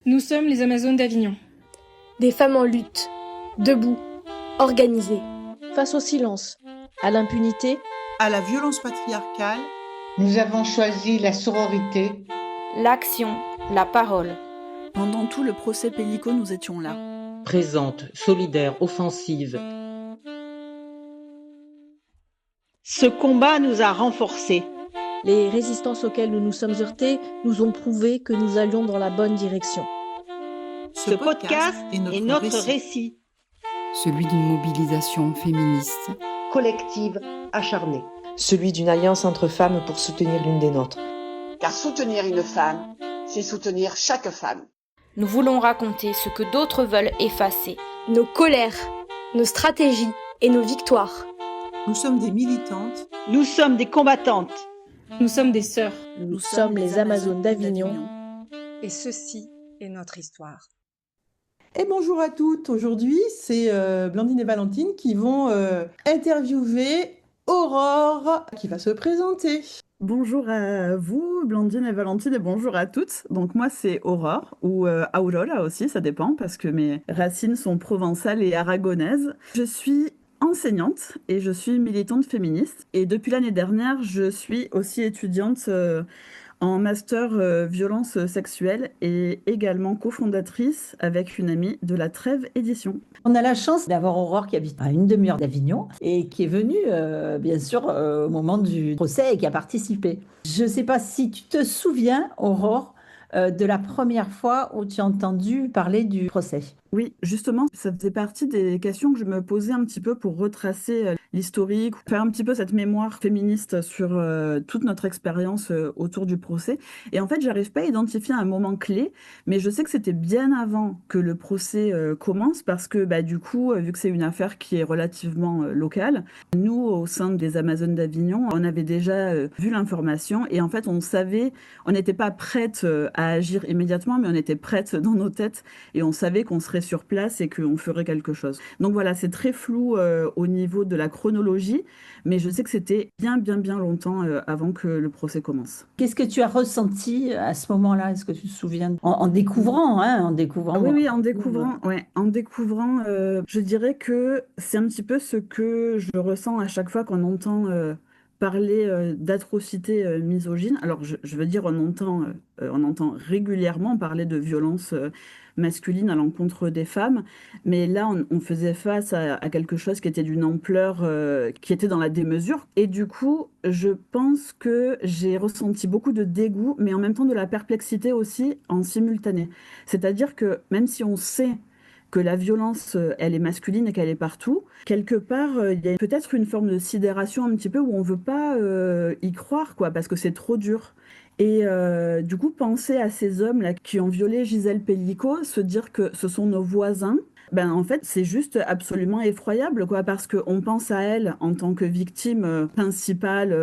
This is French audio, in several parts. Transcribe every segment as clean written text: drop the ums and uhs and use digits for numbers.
Nous sommes les Amazones d'Avignon. Des femmes en lutte, debout, organisées. Face au silence, à l'impunité, à la violence patriarcale, nous avons choisi la sororité, l'action, la parole. Pendant tout le procès Pellico, nous étions là. Présente, solidaire, offensive. Ce combat nous a renforcés. Les résistances auxquelles nous nous sommes heurtés nous ont prouvé que nous allions dans la bonne direction. Ce podcast est notre récit. Celui d'une mobilisation féministe. Collective, acharnée. Celui d'une alliance entre femmes pour soutenir l'une des nôtres. Car soutenir une femme, c'est soutenir chaque femme. Nous voulons raconter ce que d'autres veulent effacer. Nos colères, nos stratégies et nos victoires. Nous sommes des militantes. Nous sommes des combattantes. Nous sommes des sœurs. Nous sommes les Amazones d'Avignon. Et ceci est notre histoire. Et bonjour à toutes. Aujourd'hui, c'est Blandine et Valentine qui vont interviewer Aurore, qui va se présenter. Bonjour à vous, Blandine et Valentine, et bonjour à toutes. Donc moi, c'est Aurore, ou Aurora aussi, ça dépend, parce que mes racines sont provençales et aragonaises. Je suis enseignante et je suis militante féministe. Et depuis l'année dernière, je suis aussi étudiante en master violence sexuelle et également cofondatrice avec une amie de la Trêve Édition. On a la chance d'avoir Aurore qui habite à une demi-heure d'Avignon et qui est venue, bien sûr, au moment du procès et qui a participé. Je ne sais pas si tu te souviens, Aurore, de la première fois où tu as entendu parler du procès. Oui, justement, ça faisait partie des questions que je me posais un petit peu pour retracer l'historique, faire un petit peu cette mémoire féministe sur toute notre expérience autour du procès. Et en fait, j'arrive pas à identifier un moment clé, mais je sais que c'était bien avant que le procès commence parce que du coup, vu que c'est une affaire qui est relativement locale, nous, au sein des Amazones d'Avignon, on avait déjà vu l'information et en fait, on savait, on n'était pas prête à agir immédiatement, mais on était prête dans nos têtes et on savait qu'on serait sur place et qu'on ferait quelque chose. Donc voilà, c'est très flou au niveau de la chronologie, mais je sais que c'était bien longtemps avant que le procès commence. Qu'est-ce que tu as ressenti à ce moment-là? Est-ce que tu te souviens en découvrant, en découvrant? Ah oui, en découvrant, je dirais que c'est un petit peu ce que je ressens à chaque fois qu'on entend parler d'atrocités misogynes. Alors, je veux dire, on entend régulièrement parler de violences masculines à l'encontre des femmes, mais là, on faisait face à quelque chose qui était d'une ampleur, qui était dans la démesure. Et du coup, je pense que j'ai ressenti beaucoup de dégoût, mais en même temps de la perplexité aussi en simultané. C'est-à-dire que même si on sait que la violence, elle est masculine et qu'elle est partout. Quelque part, il y a peut-être une forme de sidération un petit peu où on veut pas y croire, quoi, parce que c'est trop dur. Et du coup, penser à ces hommes-là qui ont violé Gisèle Pellico, se dire que ce sont nos voisins, en fait, c'est juste absolument effroyable, quoi, parce qu'on pense à elle en tant que victime principale.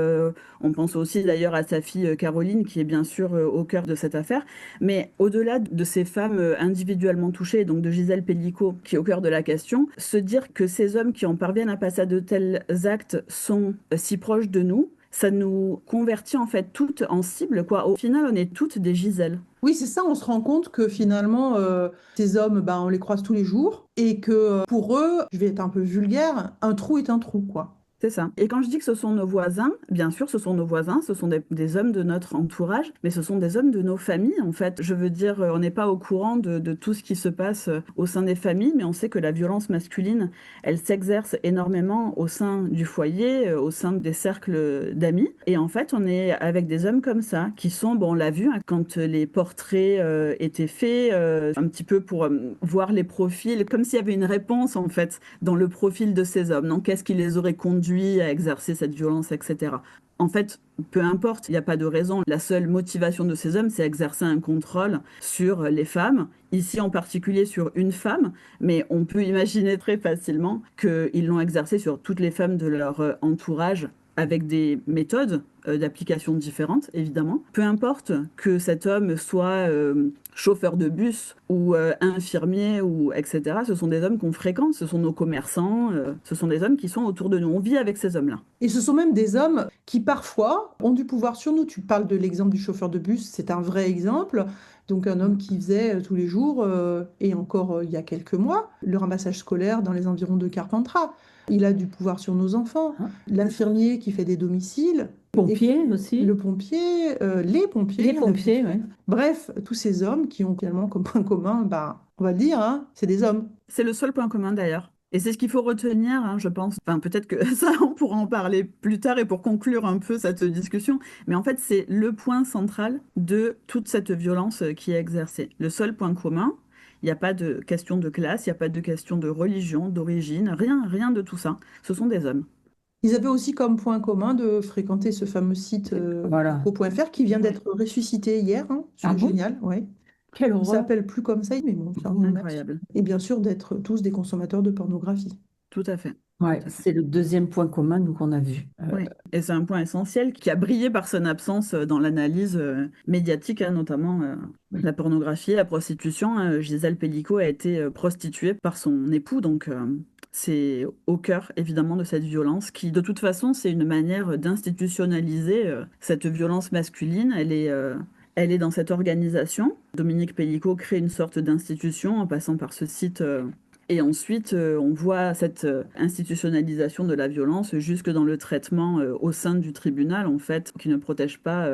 On pense aussi d'ailleurs à sa fille Caroline, qui est bien sûr au cœur de cette affaire. Mais au-delà de ces femmes individuellement touchées, donc de Gisèle Pellico, qui est au cœur de la question, se dire que ces hommes qui en parviennent à passer à de tels actes sont si proches de nous, ça nous convertit en fait toutes en cibles, quoi. Au final, on est toutes des Gisèle. Oui, c'est ça, on se rend compte que finalement, ces hommes, on les croise tous les jours et que pour eux, je vais être un peu vulgaire, un trou est un trou, quoi. C'est ça. Et quand je dis que ce sont nos voisins, bien sûr, ce sont nos voisins, ce sont des hommes de notre entourage, mais ce sont des hommes de nos familles, en fait. Je veux dire, on n'est pas au courant de tout ce qui se passe au sein des familles, mais on sait que la violence masculine, elle s'exerce énormément au sein du foyer, au sein des cercles d'amis. Et en fait, on est avec des hommes comme ça, qui sont, on l'a vu, quand les portraits étaient faits, un petit peu pour voir les profils, comme s'il y avait une réponse, en fait, dans le profil de ces hommes. Donc, qu'est-ce qui les aurait conduits à exercer cette violence, etc. En fait, peu importe, il n'y a pas de raison. La seule motivation de ces hommes, c'est exercer un contrôle sur les femmes, ici en particulier sur une femme, mais on peut imaginer très facilement qu'ils l'ont exercé sur toutes les femmes de leur entourage avec des méthodes d'application différentes, évidemment. Peu importe que cet homme soit chauffeur de bus ou infirmier, ou etc. Ce sont des hommes qu'on fréquente, ce sont nos commerçants, ce sont des hommes qui sont autour de nous. On vit avec ces hommes-là. Et ce sont même des hommes qui parfois ont du pouvoir sur nous. Tu parles de l'exemple du chauffeur de bus, c'est un vrai exemple. Donc un homme qui faisait tous les jours, et encore il y a quelques mois, le ramassage scolaire dans les environs de Carpentras. Il a du pouvoir sur nos enfants. L'infirmier qui fait des domiciles. Pompier aussi. Le pompier, les pompiers. Les pompiers, oui. Bref, tous ces hommes qui ont finalement comme point commun, on va le dire, c'est des hommes. C'est le seul point commun d'ailleurs. Et c'est ce qu'il faut retenir, je pense. Enfin, peut-être que ça, on pourra en parler plus tard et pour conclure un peu cette discussion. Mais en fait, c'est le point central de toute cette violence qui est exercée. Le seul point commun, il n'y a pas de question de classe, il n'y a pas de question de religion, d'origine, rien de tout ça. Ce sont des hommes. Ils avaient aussi comme point commun de fréquenter ce fameux site pro.fr qui vient d'être ressuscité hier. C'est génial, ouais. Quelle On ne horreur. s'appelle plus comme ça, mais bon, c'est Incroyable. Et bien sûr d'être tous des consommateurs de pornographie. Tout à fait. Ouais, c'est le deuxième point commun nous qu'on a vu. Oui. Et c'est un point essentiel qui a brillé par son absence dans l'analyse médiatique, notamment la pornographie, la prostitution. Gisèle Pellicot a été prostituée par son époux, donc c'est au cœur évidemment de cette violence qui, de toute façon, c'est une manière d'institutionnaliser cette violence masculine. Elle est dans cette organisation. Dominique Pellicot crée une sorte d'institution en passant par ce site. Et ensuite, on voit cette institutionnalisation de la violence jusque dans le traitement au sein du tribunal, en fait, qui ne protège pas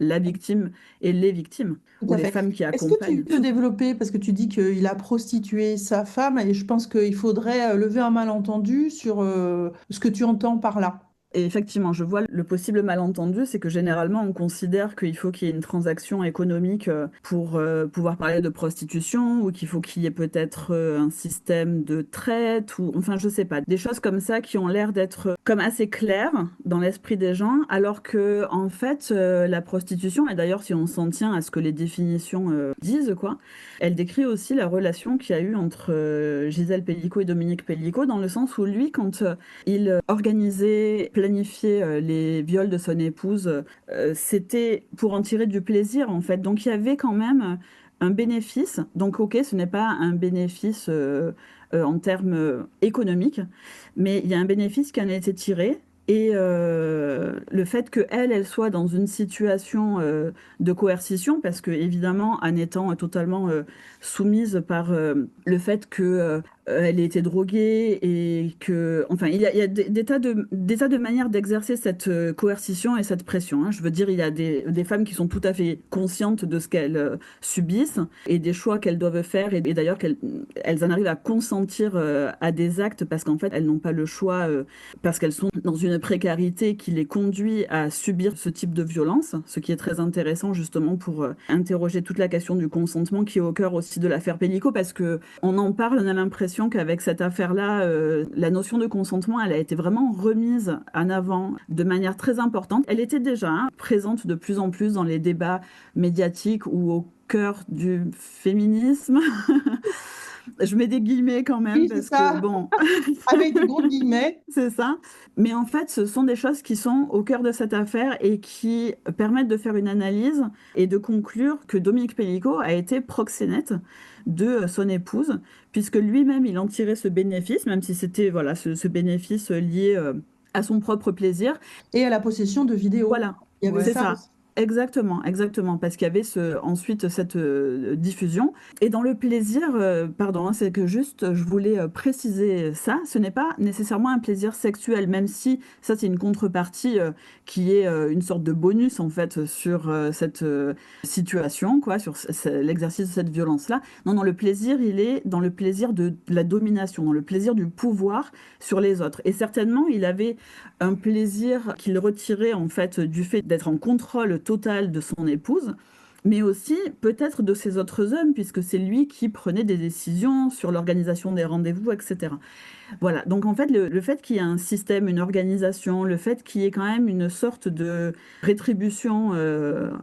la victime et les victimes, ou les femmes qui accompagnent. Est-ce que tu peux développer, parce que tu dis qu'il a prostitué sa femme, et je pense qu'il faudrait lever un malentendu sur ce que tu entends par là. Et effectivement, je vois le possible malentendu, c'est que généralement, on considère qu'il faut qu'il y ait une transaction économique pour pouvoir parler de prostitution, ou qu'il faut qu'il y ait peut-être un système de traite, ou enfin, je sais pas, des choses comme ça qui ont l'air d'être comme assez claires dans l'esprit des gens, alors que en fait, la prostitution, et d'ailleurs, si on s'en tient à ce que les définitions disent, quoi, elle décrit aussi la relation qu'il y a eu entre Gisèle Pellicot et Dominique Pellicot, dans le sens où lui, quand il organisait, planifier les viols de son épouse, c'était pour en tirer du plaisir, en fait. Donc, il y avait quand même un bénéfice. Donc, ok, ce n'est pas un bénéfice en termes économiques, mais il y a un bénéfice qui en a été tiré. Et le fait qu'elle soit dans une situation de coercition, parce que évidemment, en étant totalement soumise par le fait qu'elle ait été droguée et que, enfin, il y a des tas de manières d'exercer cette coercition et cette pression. Je veux dire, il y a des femmes qui sont tout à fait conscientes de ce qu'elles subissent et des choix qu'elles doivent faire, et d'ailleurs qu'elles en arrivent à consentir à des actes parce qu'en fait, elles n'ont pas le choix parce qu'elles sont dans une précarité qui les conduit à subir ce type de violence, ce qui est très intéressant justement pour interroger toute la question du consentement qui est au cœur aussi de l'affaire Pellicot, parce que on en parle, on a l'impression qu'avec cette affaire-là, la notion de consentement, elle a été vraiment remise en avant de manière très importante. Elle était déjà présente de plus en plus dans les débats médiatiques ou au cœur du féminisme. Je mets des guillemets quand même, oui, parce ça. Que bon... Avec des gros guillemets. C'est ça. Mais en fait, ce sont des choses qui sont au cœur de cette affaire et qui permettent de faire une analyse et de conclure que Dominique Pellicot a été proxénète de son épouse, puisque lui-même, il en tirait ce bénéfice, même si c'était voilà, ce bénéfice lié à son propre plaisir. Et à la possession de vidéos. Voilà, il y avait c'est ça. Exactement, parce qu'il y avait ensuite cette diffusion. Et dans le plaisir, c'est que juste, je voulais préciser ça, ce n'est pas nécessairement un plaisir sexuel, même si ça c'est une contrepartie qui est une sorte de bonus en fait sur cette situation, quoi, sur l'exercice de cette violence-là. Non, le plaisir, il est dans le plaisir de la domination, dans le plaisir du pouvoir sur les autres. Et certainement, il avait un plaisir qu'il retirait en fait du fait d'être en contrôle total de son épouse, mais aussi peut-être de ses autres hommes, puisque c'est lui qui prenait des décisions sur l'organisation des rendez-vous, etc. Voilà, donc en fait, le fait qu'il y ait un système, une organisation, le fait qu'il y ait quand même une sorte de rétribution,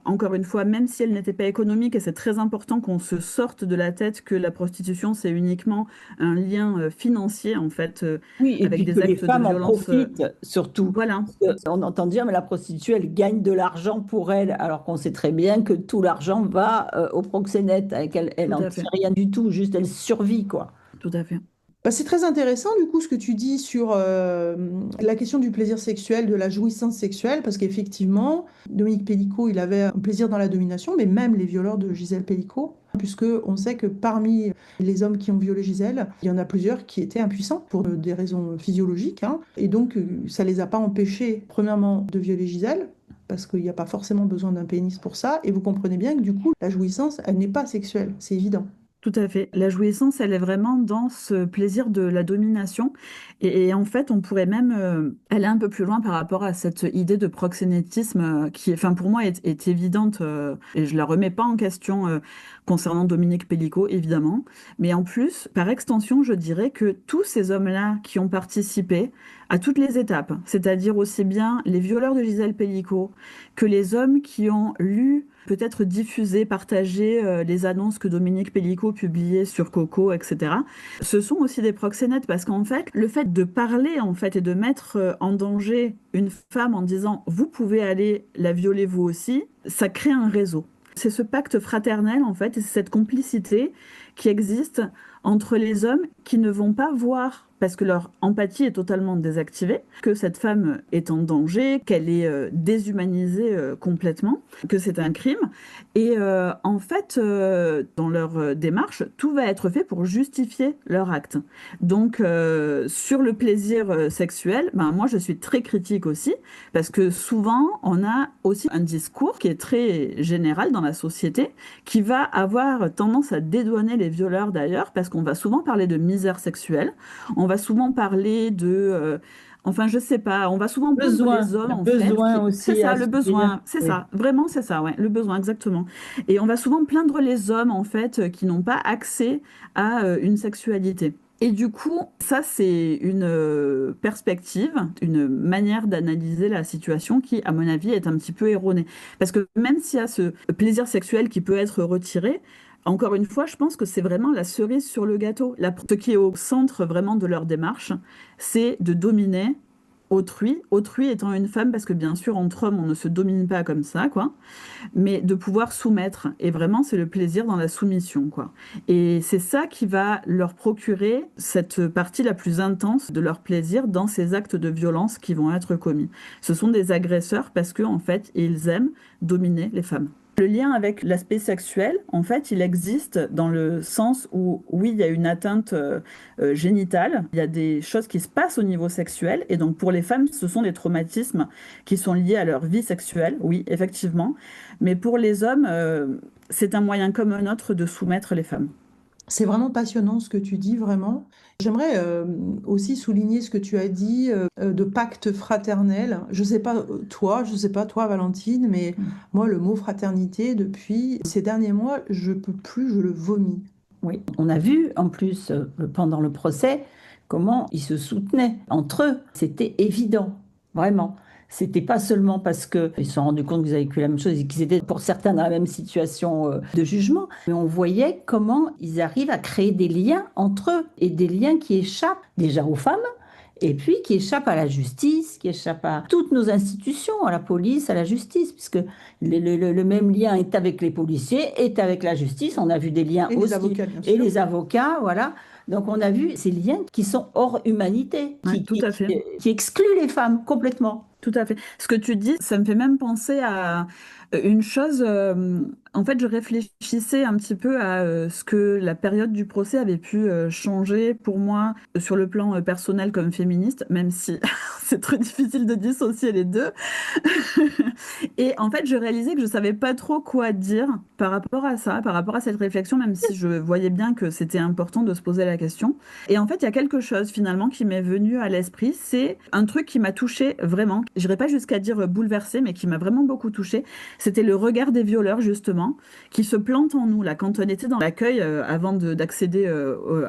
encore une fois, même si elle n'était pas économique, et c'est très important qu'on se sorte de la tête que la prostitution, c'est uniquement un lien financier, en fait, Oui, et avec puis des que les actes de femmes en violence. profitent surtout. Voilà. Parce on entend dire, mais la prostituée, elle gagne de l'argent pour elle, alors qu'on sait très bien que tout l'argent va au proxénète, et qu'elle Tout n'en à fait. tire rien du tout, juste elle survit, quoi. Tout à fait. Bah, c'est très intéressant du coup ce que tu dis sur la question du plaisir sexuel, de la jouissance sexuelle, parce qu'effectivement, Dominique Pellicot, il avait un plaisir dans la domination, mais même les violeurs de Gisèle Pellicot, puisque on sait que parmi les hommes qui ont violé Gisèle, il y en a plusieurs qui étaient impuissants pour des raisons physiologiques, hein, et donc ça les a pas empêchés, premièrement, de violer Gisèle, parce qu'il n'y a pas forcément besoin d'un pénis pour ça, et vous comprenez bien que du coup, la jouissance, elle n'est pas sexuelle, c'est évident. Tout à fait. La jouissance, elle est vraiment dans ce plaisir de la domination. Et en fait, on pourrait même aller un peu plus loin par rapport à cette idée de proxénétisme qui, enfin, pour moi, est évidente et je la remets pas en question concernant Dominique Pellicot, évidemment. Mais en plus, par extension, je dirais que tous ces hommes-là qui ont participé à toutes les étapes, c'est-à-dire aussi bien les violeurs de Gisèle Pellicot que les hommes qui ont lu, peut-être diffusé, partagé les annonces que Dominique Pellicot publiait sur Coco, etc. Ce sont aussi des proxénètes parce qu'en fait, le fait de parler en fait et de mettre en danger une femme en disant vous pouvez aller la violer vous aussi, ça crée un réseau. C'est ce pacte fraternel en fait et c'est cette complicité qui existe entre les hommes qui ne vont pas voir parce que leur empathie est totalement désactivée, que cette femme est en danger, qu'elle est déshumanisée complètement, que c'est un crime. Et en fait, dans leur démarche, tout va être fait pour justifier leur acte. Donc, sur le plaisir sexuel, ben, moi, je suis très critique aussi, parce que souvent, on a aussi un discours qui est très général dans la société, qui va avoir tendance à dédouaner les violeurs d'ailleurs, parce qu'on va souvent parler de misère sexuelle, on va souvent parler de... enfin, je sais pas, on va souvent Besoin, les hommes, en besoin fait. aussi. C'est ça, à le se besoin. dire. C'est Oui. ça. Vraiment, c'est ça, ouais. Le besoin, exactement. Et on va souvent plaindre les hommes, en fait, qui n'ont pas accès à une sexualité. Et du coup, ça, c'est une perspective, une manière d'analyser la situation qui, à mon avis, est un petit peu erronée. Parce que même s'il y a ce plaisir sexuel qui peut être retiré, encore une fois, je pense que c'est vraiment la cerise sur le gâteau. Ce qui est au centre vraiment de leur démarche, c'est de dominer autrui, autrui étant une femme, parce que bien sûr, entre hommes, on ne se domine pas comme ça, quoi, mais de pouvoir soumettre. Et vraiment, c'est le plaisir dans la soumission, quoi. Et c'est ça qui va leur procurer cette partie la plus intense de leur plaisir dans ces actes de violence qui vont être commis. Ce sont des agresseurs parce que, en fait, ils aiment dominer les femmes. Le lien avec l'aspect sexuel, en fait, il existe dans le sens où, oui, il y a une atteinte génitale, il y a des choses qui se passent au niveau sexuel, et donc pour les femmes, ce sont des traumatismes qui sont liés à leur vie sexuelle, oui, effectivement, mais pour les hommes, c'est un moyen comme un autre de soumettre les femmes. C'est vraiment passionnant ce que tu dis, vraiment. J'aimerais aussi souligner ce que tu as dit de pacte fraternel. Je sais pas toi, Valentine, mais moi, le mot fraternité, depuis ces derniers mois, je peux plus, je le vomis. Oui, on a vu en plus pendant le procès comment ils se soutenaient entre eux. C'était évident, vraiment. C'était pas seulement parce qu'ils se sont rendus compte qu'ils avaient vécu la même chose et qu'ils étaient pour certains dans la même situation de jugement, mais on voyait comment ils arrivent à créer des liens entre eux et des liens qui échappent déjà aux femmes et puis qui échappent à la justice, qui échappent à toutes nos institutions, à la police, à la justice, puisque le même lien est avec les policiers, est avec la justice. On a vu des liens Et aussi. les avocats, bien Et sûr. les avocats, voilà. Donc on a vu ces liens qui sont hors humanité, Ouais, tout à fait. qui excluent les femmes complètement. Tout à fait. Ce que tu dis, ça me fait même penser à une chose. En fait, je réfléchissais un petit peu à ce que la période du procès avait pu changer pour moi sur le plan personnel comme féministe, même si c'est très difficile de dissocier les deux. Et en fait, je réalisais que je savais pas trop quoi dire par rapport à ça, par rapport à cette réflexion, même si je voyais bien que c'était important de se poser la question. Et en fait, il y a quelque chose finalement qui m'est venu à l'esprit. C'est un truc qui m'a touchée vraiment. Je n'irai pas jusqu'à dire bouleversée, mais qui m'a vraiment beaucoup touchée. C'était le regard des violeurs, justement, qui se plante en nous, là, quand on était dans l'accueil avant d'accéder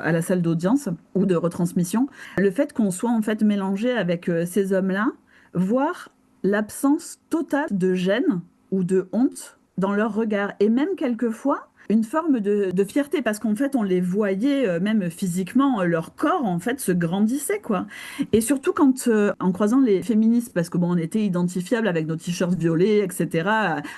à la salle d'audience ou de retransmission. Le fait qu'on soit en fait mélangé avec ces hommes-là, voire l'absence totale de gêne ou de honte dans leur regard. Et même quelquefois, une forme de fierté, parce qu'en fait, on les voyait, même physiquement, leur corps, en fait, se grandissait, quoi. Et surtout quand, en croisant les féministes, parce que bon, on était identifiables avec nos t-shirts violets, etc.,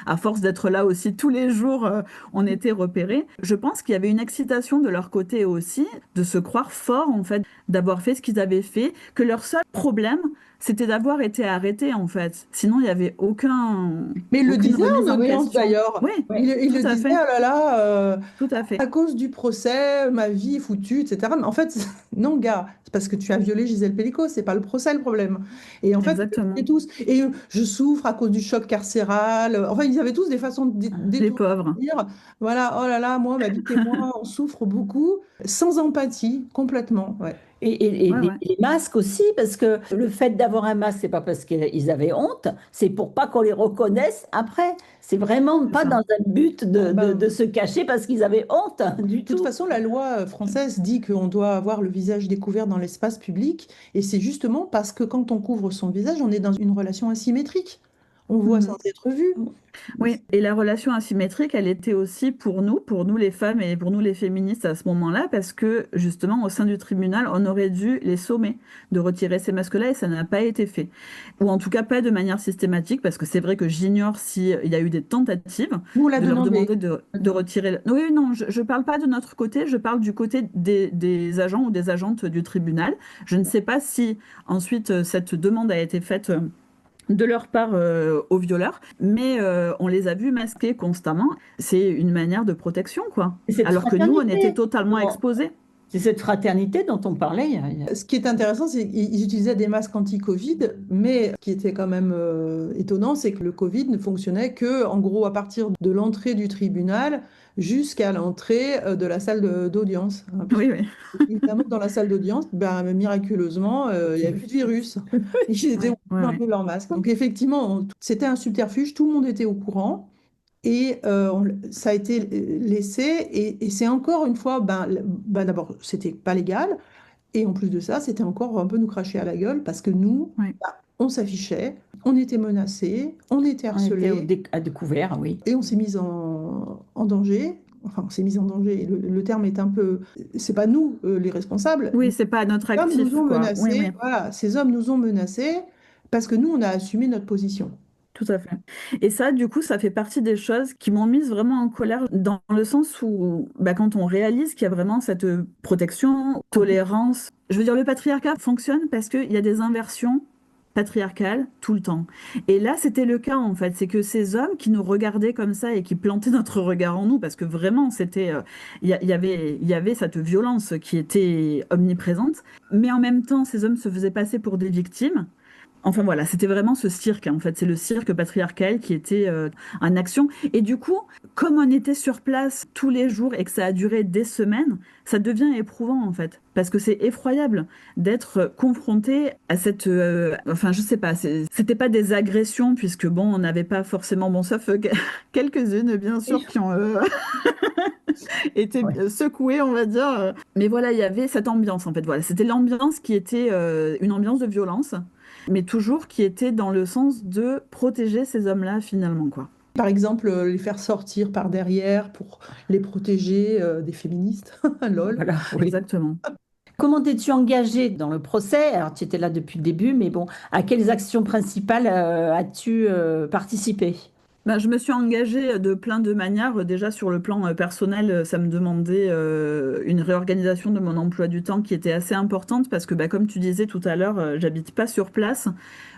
à force d'être là aussi tous les jours, on était repérés. Je pense qu'il y avait une excitation de leur côté aussi, de se croire forts, en fait, d'avoir fait ce qu'ils avaient fait, que leur seul problème, c'était d'avoir été arrêté, en fait. Sinon, il n'y avait aucun... Mais il le disait en audience, d'ailleurs. Oui, il le disait, oh là là, tout à fait. À cause du procès, ma vie est foutue, etc. Mais en fait, non, gars, c'est parce que tu as violé Gisèle Pellico, c'est pas le procès le problème. Et en fait, tous. Et je souffre à cause du choc carcéral. Enfin, ils avaient tous des façons des pauvres. De dire, voilà, oh là là, moi, ma vie et moi, on souffre beaucoup, sans empathie, complètement, ouais. Et les masques aussi, parce que le fait d'avoir un masque, c'est pas parce qu'ils avaient honte, c'est pour pas qu'on les reconnaisse après. C'est vraiment pas dans un but de se cacher parce qu'ils avaient honte du tout. De toute façon, la loi française dit qu'on doit avoir le visage découvert dans l'espace public, et c'est justement parce que quand on couvre son visage, on est dans une relation asymétrique. On voit sans être vu. Oui, et la relation asymétrique, elle était aussi pour nous les femmes et pour nous les féministes à ce moment-là, parce que justement au sein du tribunal, on aurait dû les sommer de retirer ces masques-là et ça n'a pas été fait. Ou en tout cas pas de manière systématique, parce que c'est vrai que j'ignore s'il y a eu des tentatives de leur demander de retirer... Oui, non, je ne parle pas de notre côté, je parle du côté des agents ou des agentes du tribunal. Je ne sais pas si ensuite cette demande a été faite... de leur part aux violeurs, mais on les a vus masqués constamment. C'est une manière de protection, quoi. Alors que nous, on était totalement exposés. C'est cette fraternité dont on parlait. Ce qui est intéressant, c'est qu'ils utilisaient des masques anti-Covid, mais ce qui était quand même étonnant, c'est que le Covid ne fonctionnait que, en gros, à partir de l'entrée du tribunal jusqu'à l'entrée de la salle d'audience. Oui. Évidemment, dans la salle d'audience, miraculeusement, il n'y avait plus de virus. Ils étaient un peu leur masque. Donc effectivement, c'était un subterfuge, tout le monde était au courant. Et ça a été laissé, et c'est encore une fois, d'abord, c'était pas légal, et en plus de ça, c'était encore un peu nous cracher à la gueule, parce que nous, on s'affichait, on était menacés, on était harcelés. On était à découvert, oui. Et on s'est mis en danger. Enfin, on s'est mis en danger. Le terme est un peu... C'est pas nous, les responsables. Oui, c'est pas notre actif. Ces hommes nous ont menacés. Voilà, ces hommes nous ont menacés parce que nous, on a assumé notre position. Tout à fait. Et ça, du coup, ça fait partie des choses qui m'ont mise vraiment en colère, dans le sens où, quand on réalise qu'il y a vraiment cette protection, tolérance, je veux dire, le patriarcat fonctionne parce qu'il y a des inversions patriarcale tout le temps. Et là, c'était le cas, en fait. C'est que ces hommes qui nous regardaient comme ça et qui plantaient notre regard en nous, parce que vraiment, c'était, il y avait cette violence qui était omniprésente, mais en même temps, ces hommes se faisaient passer pour des victimes. Enfin voilà, c'était vraiment ce cirque, en fait. C'est le cirque patriarcal qui était en action. Et du coup, comme on était sur place tous les jours et que ça a duré des semaines, ça devient éprouvant, en fait. Parce que c'est effroyable d'être confronté à cette... enfin, je sais pas, c'était pas des agressions, puisque bon, on n'avait pas forcément... Bon, sauf quelques-unes, bien sûr, qui ont... était secouée, on va dire. Mais voilà, il y avait cette ambiance, en fait. Voilà, c'était l'ambiance qui était une ambiance de violence, mais toujours qui était dans le sens de protéger ces hommes-là, finalement, quoi. Par exemple, les faire sortir par derrière pour les protéger des féministes. Lol. Voilà, exactement. Comment t'es-tu engagée dans le procès? Alors, tu étais là depuis le début, mais bon, à quelles actions principales as-tu participé? Je me suis engagée de plein de manières. Déjà, sur le plan personnel, ça me demandait une réorganisation de mon emploi du temps qui était assez importante parce que, comme tu disais tout à l'heure, j'habite pas sur place.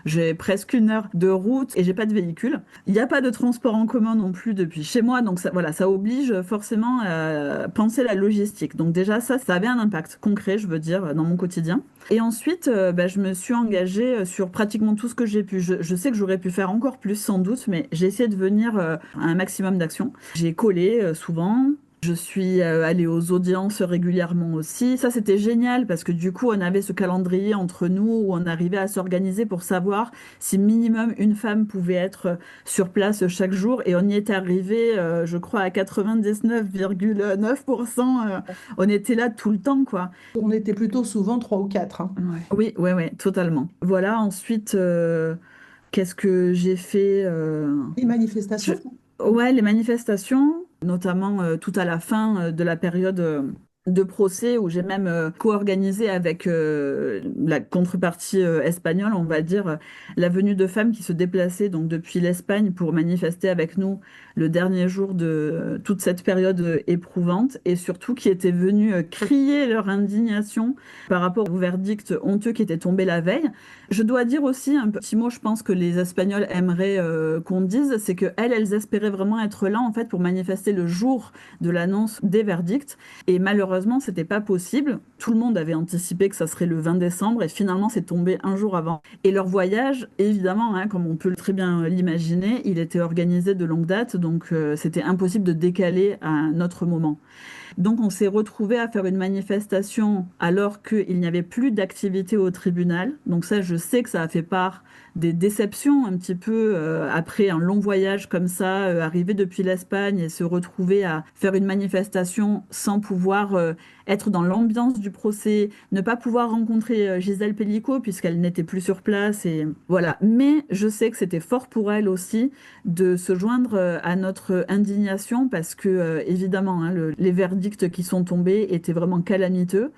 J'ai presque 1 heure de route et j'ai pas de véhicule. Il n'y a pas de transport en commun non plus depuis chez moi. Donc, ça oblige forcément à penser la logistique. Donc, déjà, ça avait un impact concret, je veux dire, dans mon quotidien. Et ensuite, je me suis engagée sur pratiquement tout ce que j'ai pu. Je sais que j'aurais pu faire encore plus, sans doute, mais j'ai essayé de venir à un maximum d'actions. J'ai collé souvent. Je suis allée aux audiences régulièrement aussi. Ça, c'était génial parce que du coup, on avait ce calendrier entre nous où on arrivait à s'organiser pour savoir si minimum une femme pouvait être sur place chaque jour. Et on y était arrivé, je crois, à 99,9%. On était là tout le temps, quoi. On était plutôt souvent 3 ou 4. Hein. Ouais. Oui, totalement. Voilà, ensuite, qu'est-ce que j'ai fait Les manifestations. Ouais, les manifestations, notamment tout à la fin de la période de procès où j'ai même co-organisé avec la contrepartie espagnole, on va dire, la venue de femmes qui se déplaçaient donc depuis l'Espagne pour manifester avec nous le dernier jour de toute cette période éprouvante et surtout qui étaient venues crier leur indignation par rapport au verdict honteux qui était tombé la veille. Je dois dire aussi un petit mot, je pense que les Espagnols aimeraient qu'on dise, c'est que elles espéraient vraiment être là en fait pour manifester le jour de l'annonce des verdicts et malheureusement c'était pas possible. Tout le monde avait anticipé que ça serait le 20 décembre et finalement c'est tombé un jour avant. Et leur voyage, évidemment, hein, comme on peut très bien l'imaginer, il était organisé de longue date donc c'était impossible de décaler à un autre moment. Donc on s'est retrouvés à faire une manifestation alors qu'il n'y avait plus d'activité au tribunal. Donc ça, je sais que ça a fait part des déceptions un petit peu après un long voyage comme ça, arriver depuis l'Espagne et se retrouver à faire une manifestation sans pouvoir être dans l'ambiance du procès, ne pas pouvoir rencontrer Gisèle Pelicot puisqu'elle n'était plus sur place. Et voilà. Mais je sais que c'était fort pour elle aussi de se joindre à notre indignation parce que, évidemment, hein, les verdicts qui sont tombés étaient vraiment calamiteux.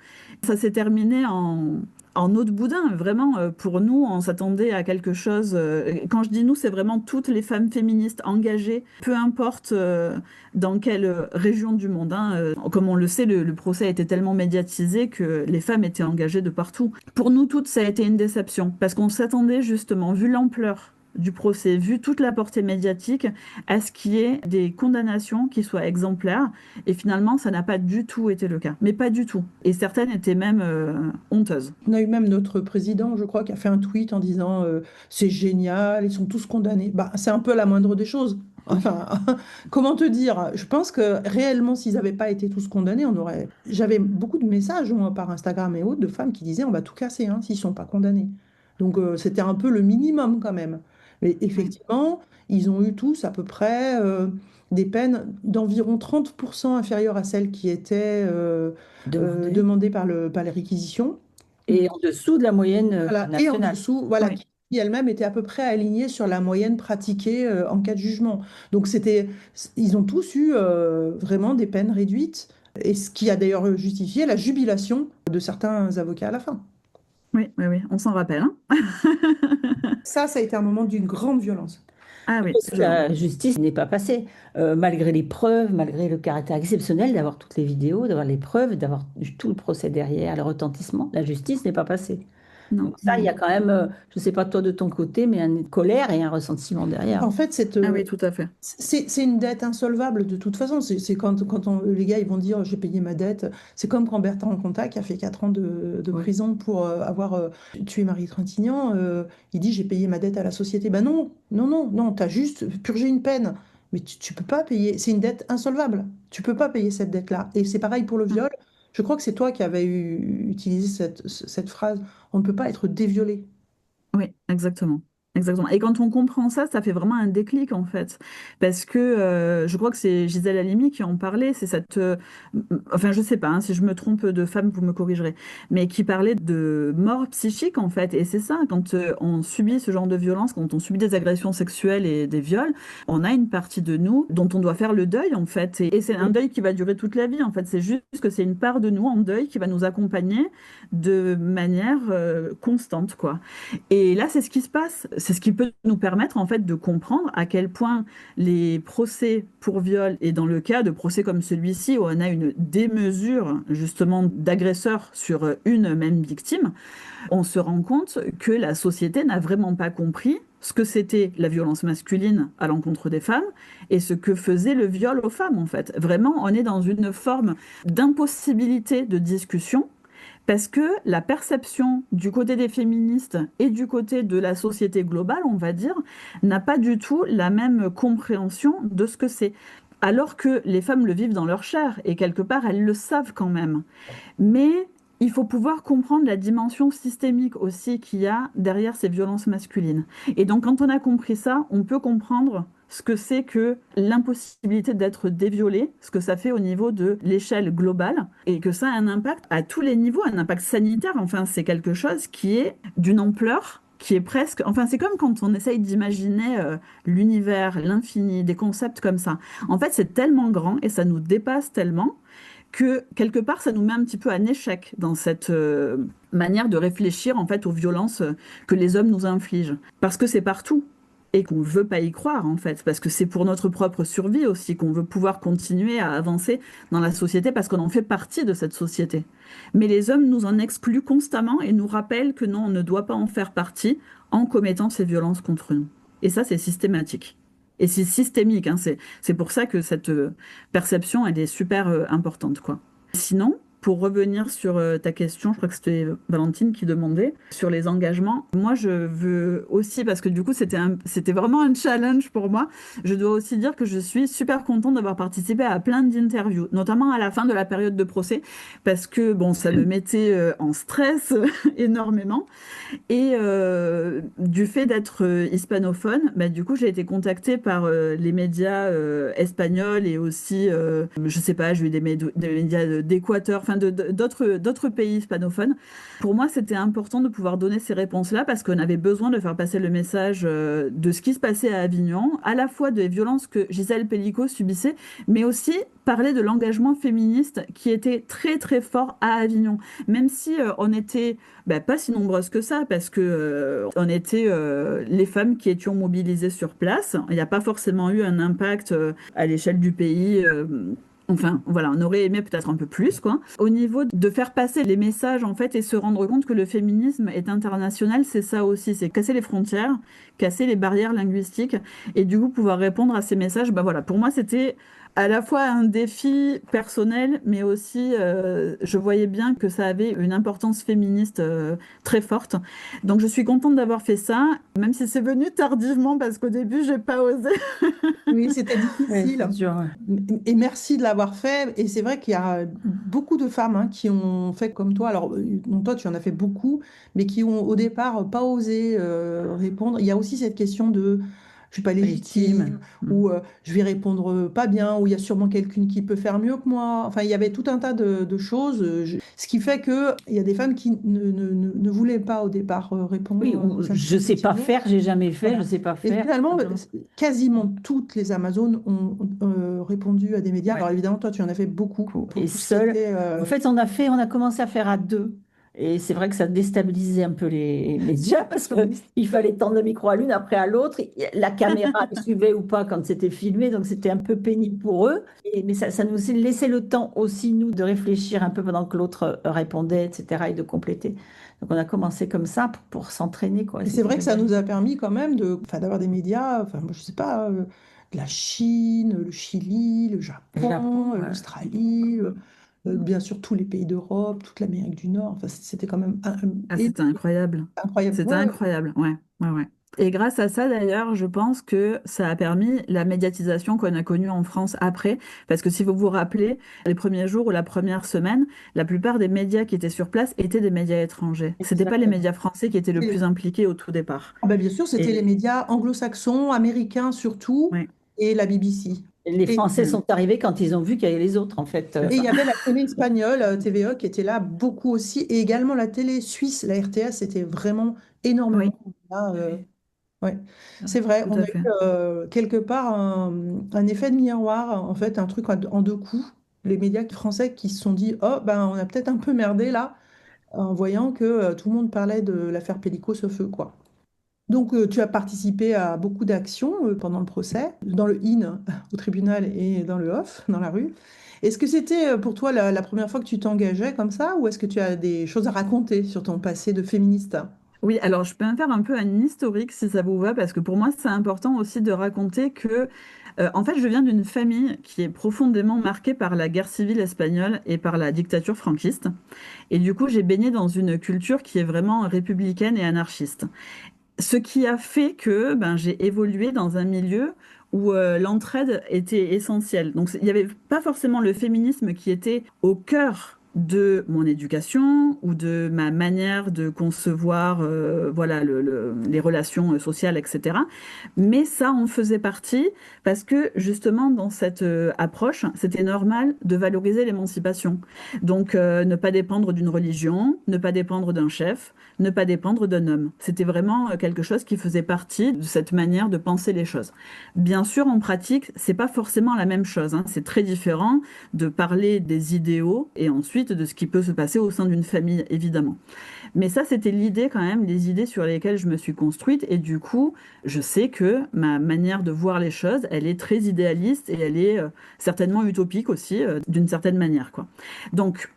Ça s'est terminé en eau de boudin, vraiment, pour nous, on s'attendait à quelque chose. Quand je dis nous, c'est vraiment toutes les femmes féministes engagées, peu importe dans quelle région du monde. Hein. Comme on le sait, le procès a été tellement médiatisé que les femmes étaient engagées de partout. Pour nous toutes, ça a été une déception, parce qu'on s'attendait justement, vu l'ampleur du procès, vu toute la portée médiatique, à ce qu'il y ait des condamnations qui soient exemplaires. Et finalement, ça n'a pas du tout été le cas. Mais pas du tout. Et certaines étaient même honteuses. On a eu même notre président, je crois, qui a fait un tweet en disant c'est génial, ils sont tous condamnés. Bah, c'est un peu la moindre des choses. Enfin, comment te dire? Je pense que réellement, s'ils n'avaient pas été tous condamnés, on aurait... J'avais beaucoup de messages, moi, par Instagram et autres, de femmes qui disaient on va tout casser hein, s'ils ne sont pas condamnés. Donc, c'était un peu le minimum quand même. Mais effectivement, ils ont eu tous à peu près des peines d'environ 30% inférieures à celles qui étaient demandées par les réquisitions. Et en dessous de la moyenne nationale. Et en dessous, voilà, Oui. qui elle-même était à peu près alignée sur la moyenne pratiquée en cas de jugement. Donc ils ont tous eu vraiment des peines réduites, et ce qui a d'ailleurs justifié la jubilation de certains avocats à la fin. Oui, on s'en rappelle. Hein. Ça a été un moment d'une grande violence. Ah oui. Parce que la justice n'est pas passée, malgré les preuves, malgré le caractère exceptionnel d'avoir toutes les vidéos, d'avoir les preuves, d'avoir tout le procès derrière, le retentissement, la justice n'est pas passée. Non. Donc ça, il y a quand même, je ne sais pas toi de ton côté, mais une colère et un ressentiment derrière. En fait, Ah oui, tout à fait. c'est une dette insolvable de toute façon. C'est quand les gars ils vont dire j'ai payé ma dette. C'est comme quand Bertrand Cantat, qui a fait 4 ans de prison pour avoir tué Marie Trintignant, il dit j'ai payé ma dette à la société. Ben non, t'as juste purgé une peine. Mais tu peux pas payer. C'est une dette insolvable. Tu peux pas payer cette dette-là. Et c'est pareil pour le viol. Je crois que c'est toi qui avais utilisé cette phrase. On ne peut pas être déviolé. Oui, exactement. Exactement. Et quand on comprend ça, ça fait vraiment un déclic en fait. Parce que je crois que c'est Gisèle Halimi qui en parlait, c'est cette... enfin, je sais pas, hein, si je me trompe de femme, vous me corrigerez, mais qui parlait de mort psychique en fait. Et c'est ça, quand on subit ce genre de violence, quand on subit des agressions sexuelles et des viols, on a une partie de nous dont on doit faire le deuil en fait. Et c'est un deuil qui va durer toute la vie en fait. C'est juste que c'est une part de nous en deuil qui va nous accompagner de manière constante, quoi. Et là, c'est ce qui se passe. C'est ce qui peut nous permettre en fait de comprendre à quel point les procès pour viol, et dans le cas de procès comme celui-ci où on a une démesure justement d'agresseurs sur une même victime, on se rend compte que la société n'a vraiment pas compris ce que c'était la violence masculine à l'encontre des femmes et ce que faisait le viol aux femmes en fait. Vraiment, on est dans une forme d'impossibilité de discussion. Parce que la perception du côté des féministes et du côté de la société globale, on va dire, n'a pas du tout la même compréhension de ce que c'est. alors que les femmes le vivent dans leur chair, et quelque part, elles le savent quand même. Mais il faut pouvoir comprendre la dimension systémique aussi qu'il y a derrière ces violences masculines. Et donc, quand on a compris ça, on peut comprendre ce que c'est que l'impossibilité d'être déviolé, ce que ça fait au niveau de l'échelle globale, et que ça a un impact à tous les niveaux, un impact sanitaire. Enfin, c'est quelque chose qui est d'une ampleur qui est presque... Enfin, c'est comme quand on essaye d'imaginer l'univers, l'infini, des concepts comme ça. En fait, c'est tellement grand et ça nous dépasse tellement que, quelque part, ça nous met un petit peu en échec dans cette manière de réfléchir, en fait, aux violences que les hommes nous infligent. Parce que c'est partout. Et qu'on ne veut pas y croire, en fait, parce que c'est pour notre propre survie aussi qu'on veut pouvoir continuer à avancer dans la société, parce qu'on en fait partie de cette société. Mais les hommes nous en excluent constamment et nous rappellent que non, on ne doit pas en faire partie en commettant ces violences contre nous. Et ça, c'est systématique. Et c'est systémique, hein, c'est pour ça que cette perception, elle est super importante, quoi. Sinon, pour revenir sur ta question, je crois que c'était Valentine qui demandait, sur les engagements. Moi, je veux aussi, parce que du coup, c'était vraiment un challenge pour moi, je dois aussi dire que je suis super contente d'avoir participé à plein d'interviews, notamment à la fin de la période de procès, parce que bon, ça me mettait en stress énormément. Et du fait d'être hispanophone, bah, du coup, j'ai été contactée par les médias espagnols et aussi, je sais pas, j'ai eu des médias d'Équateur, enfin d'autres pays hispanophones. Pour moi, c'était important de pouvoir donner ces réponses-là parce qu'on avait besoin de faire passer le message de ce qui se passait à Avignon, à la fois des violences que Gisèle Pelicot subissait, mais aussi parler de l'engagement féministe qui était très très fort à Avignon. Même si on était pas si nombreuses que ça, parce que on était les femmes qui étions mobilisées sur place. Il n'y a pas forcément eu un impact à l'échelle du pays. Enfin, voilà, on aurait aimé peut-être un peu plus, quoi. Au niveau de faire passer les messages, en fait, et se rendre compte que le féminisme est international, c'est ça aussi, c'est casser les frontières, casser les barrières linguistiques, et du coup, pouvoir répondre à ces messages. Bah voilà, pour moi, c'était à la fois un défi personnel, mais aussi, je voyais bien que ça avait une importance féministe très forte. Donc, je suis contente d'avoir fait ça, même si c'est venu tardivement, parce qu'au début, j'ai pas osé. Oui, c'était difficile. Ouais, dur, ouais. Et merci de l'avoir fait. Et c'est vrai qu'il y a beaucoup de femmes hein, qui ont fait comme toi. Alors, donc toi, tu en as fait beaucoup, mais qui ont au départ pas osé répondre. Il y a aussi cette question de je suis pas légitime, ou je vais répondre pas bien, ou il y a sûrement quelqu'un qui peut faire mieux que moi. Enfin, il y avait tout un tas de choses, ce qui fait qu'il y a des femmes qui ne voulaient pas au départ répondre. Oui, je sais pas faire, j'ai jamais fait, voilà. Je sais pas faire. Et finalement, quasiment toutes les Amazones ont répondu à des médias. Ouais. Alors évidemment, toi, tu en as fait beaucoup. Et seule. En fait, on a commencé à faire à deux. Et c'est vrai que ça déstabilisait un peu les médias parce qu'il fallait tendre le micro à l'une après à l'autre. La caméra les suivait ou pas quand c'était filmé, donc c'était un peu pénible pour eux. Mais ça nous laissait le temps aussi, nous, de réfléchir un peu pendant que l'autre répondait, etc., et de compléter. Donc on a commencé comme ça pour s'entraîner, quoi. Et c'est vrai que ça nous a permis quand même d'avoir des médias, enfin, moi, je sais pas, de la Chine, le Chili, le Japon, l'Australie... bien sûr, tous les pays d'Europe, toute l'Amérique du Nord. Enfin, c'était quand même... c'était incroyable. C'était incroyable, ouais. Et grâce à ça, d'ailleurs, je pense que ça a permis la médiatisation qu'on a connue en France après. Parce que si vous vous rappelez, les premiers jours ou la première semaine, la plupart des médias qui étaient sur place étaient des médias étrangers. C'était pas les médias français qui étaient le plus impliqués au tout départ. Ah ben bien sûr, c'était les médias anglo-saxons, américains surtout, et la BBC. Les Français sont arrivés quand ils ont vu qu'il y avait les autres, en fait. Et il y avait la télé espagnole, TVE, qui était là beaucoup aussi, et également la télé suisse, la RTS, était vraiment énormément là. C'est vrai, on a eu quelque part un effet de miroir, en fait, un truc en deux coups. Les médias français qui se sont dit, oh, ben, on a peut-être un peu merdé là, en voyant que tout le monde parlait de l'affaire Pellico sauf eux, quoi. Donc, tu as participé à beaucoup d'actions pendant le procès, dans le in, au tribunal, et dans le off, dans la rue. Est-ce que c'était pour toi la première fois que tu t'engageais comme ça, ou est-ce que tu as des choses à raconter sur ton passé de féministe? Oui, alors je peux me faire un peu un historique si ça vous va, parce que pour moi, c'est important aussi de raconter que, en fait, je viens d'une famille qui est profondément marquée par la guerre civile espagnole et par la dictature franquiste. Et du coup, j'ai baigné dans une culture qui est vraiment républicaine et anarchiste. Ce qui a fait que j'ai évolué dans un milieu où l'entraide était essentielle. Donc il n'y avait pas forcément le féminisme qui était au cœur de mon éducation ou de ma manière de concevoir voilà, les relations sociales, etc. Mais ça en faisait partie parce que justement dans cette approche, c'était normal de valoriser l'émancipation. Donc ne pas dépendre d'une religion, ne pas dépendre d'un chef, ne pas dépendre d'un homme. C'était vraiment quelque chose qui faisait partie de cette manière de penser les choses. Bien sûr, en pratique, c'est pas forcément la même chose, hein. C'est très différent de parler des idéaux et ensuite de ce qui peut se passer au sein d'une famille, évidemment. Mais ça, c'était l'idée quand même, les idées sur lesquelles je me suis construite. Et du coup, je sais que ma manière de voir les choses, elle est très idéaliste et elle est certainement utopique aussi, d'une certaine manière, quoi. Donc,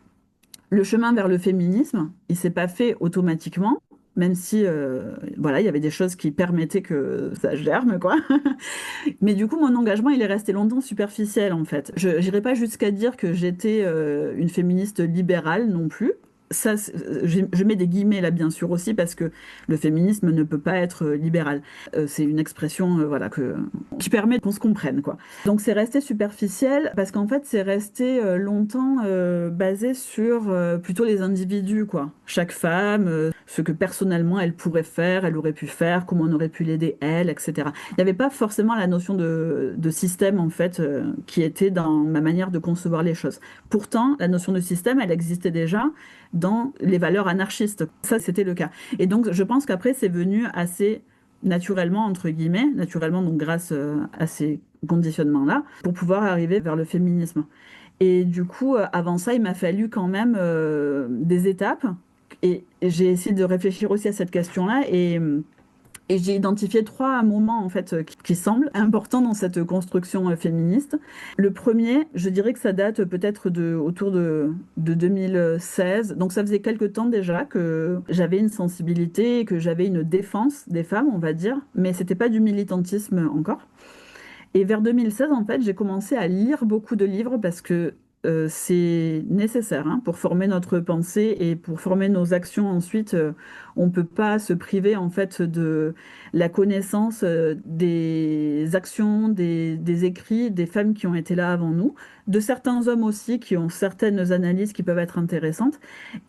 le chemin vers le féminisme, il s'est pas fait automatiquement, même si voilà, il y avait des choses qui permettaient que ça germe, quoi. Mais du coup, mon engagement, il est resté longtemps superficiel, en fait. Je n'irai pas jusqu'à dire que j'étais une féministe libérale non plus. Ça, je mets des guillemets là, bien sûr, aussi, parce que le féminisme ne peut pas être libéral. C'est une expression voilà, qui permet qu'on se comprenne, quoi. Donc, c'est resté superficiel, parce qu'en fait, c'est resté longtemps basé sur plutôt les individus, quoi. Chaque femme, ce que personnellement elle pourrait faire, elle aurait pu faire, comment on aurait pu l'aider, elle, etc. Il n'y avait pas forcément la notion de système, en fait, qui était dans ma manière de concevoir les choses. Pourtant, la notion de système, elle existait déjà dans les valeurs anarchistes. Ça, c'était le cas. Et donc, je pense qu'après, c'est venu assez naturellement, entre guillemets, naturellement, donc grâce à ces conditionnements-là, pour pouvoir arriver vers le féminisme. Et du coup, avant ça, il m'a fallu quand même des étapes. Et j'ai essayé de réfléchir aussi à cette question-là. Et j'ai identifié 3 moments en fait qui semblent importants dans cette construction féministe. Le premier, je dirais que ça date peut-être autour de 2016. Donc ça faisait quelque temps déjà que j'avais une sensibilité, que j'avais une défense des femmes, on va dire, mais c'était pas du militantisme encore. Et vers 2016, en fait, j'ai commencé à lire beaucoup de livres parce que c'est nécessaire hein, pour former notre pensée et pour former nos actions ensuite. On ne peut pas se priver en fait de la connaissance des actions, des écrits des femmes qui ont été là avant nous, de certains hommes aussi qui ont certaines analyses qui peuvent être intéressantes.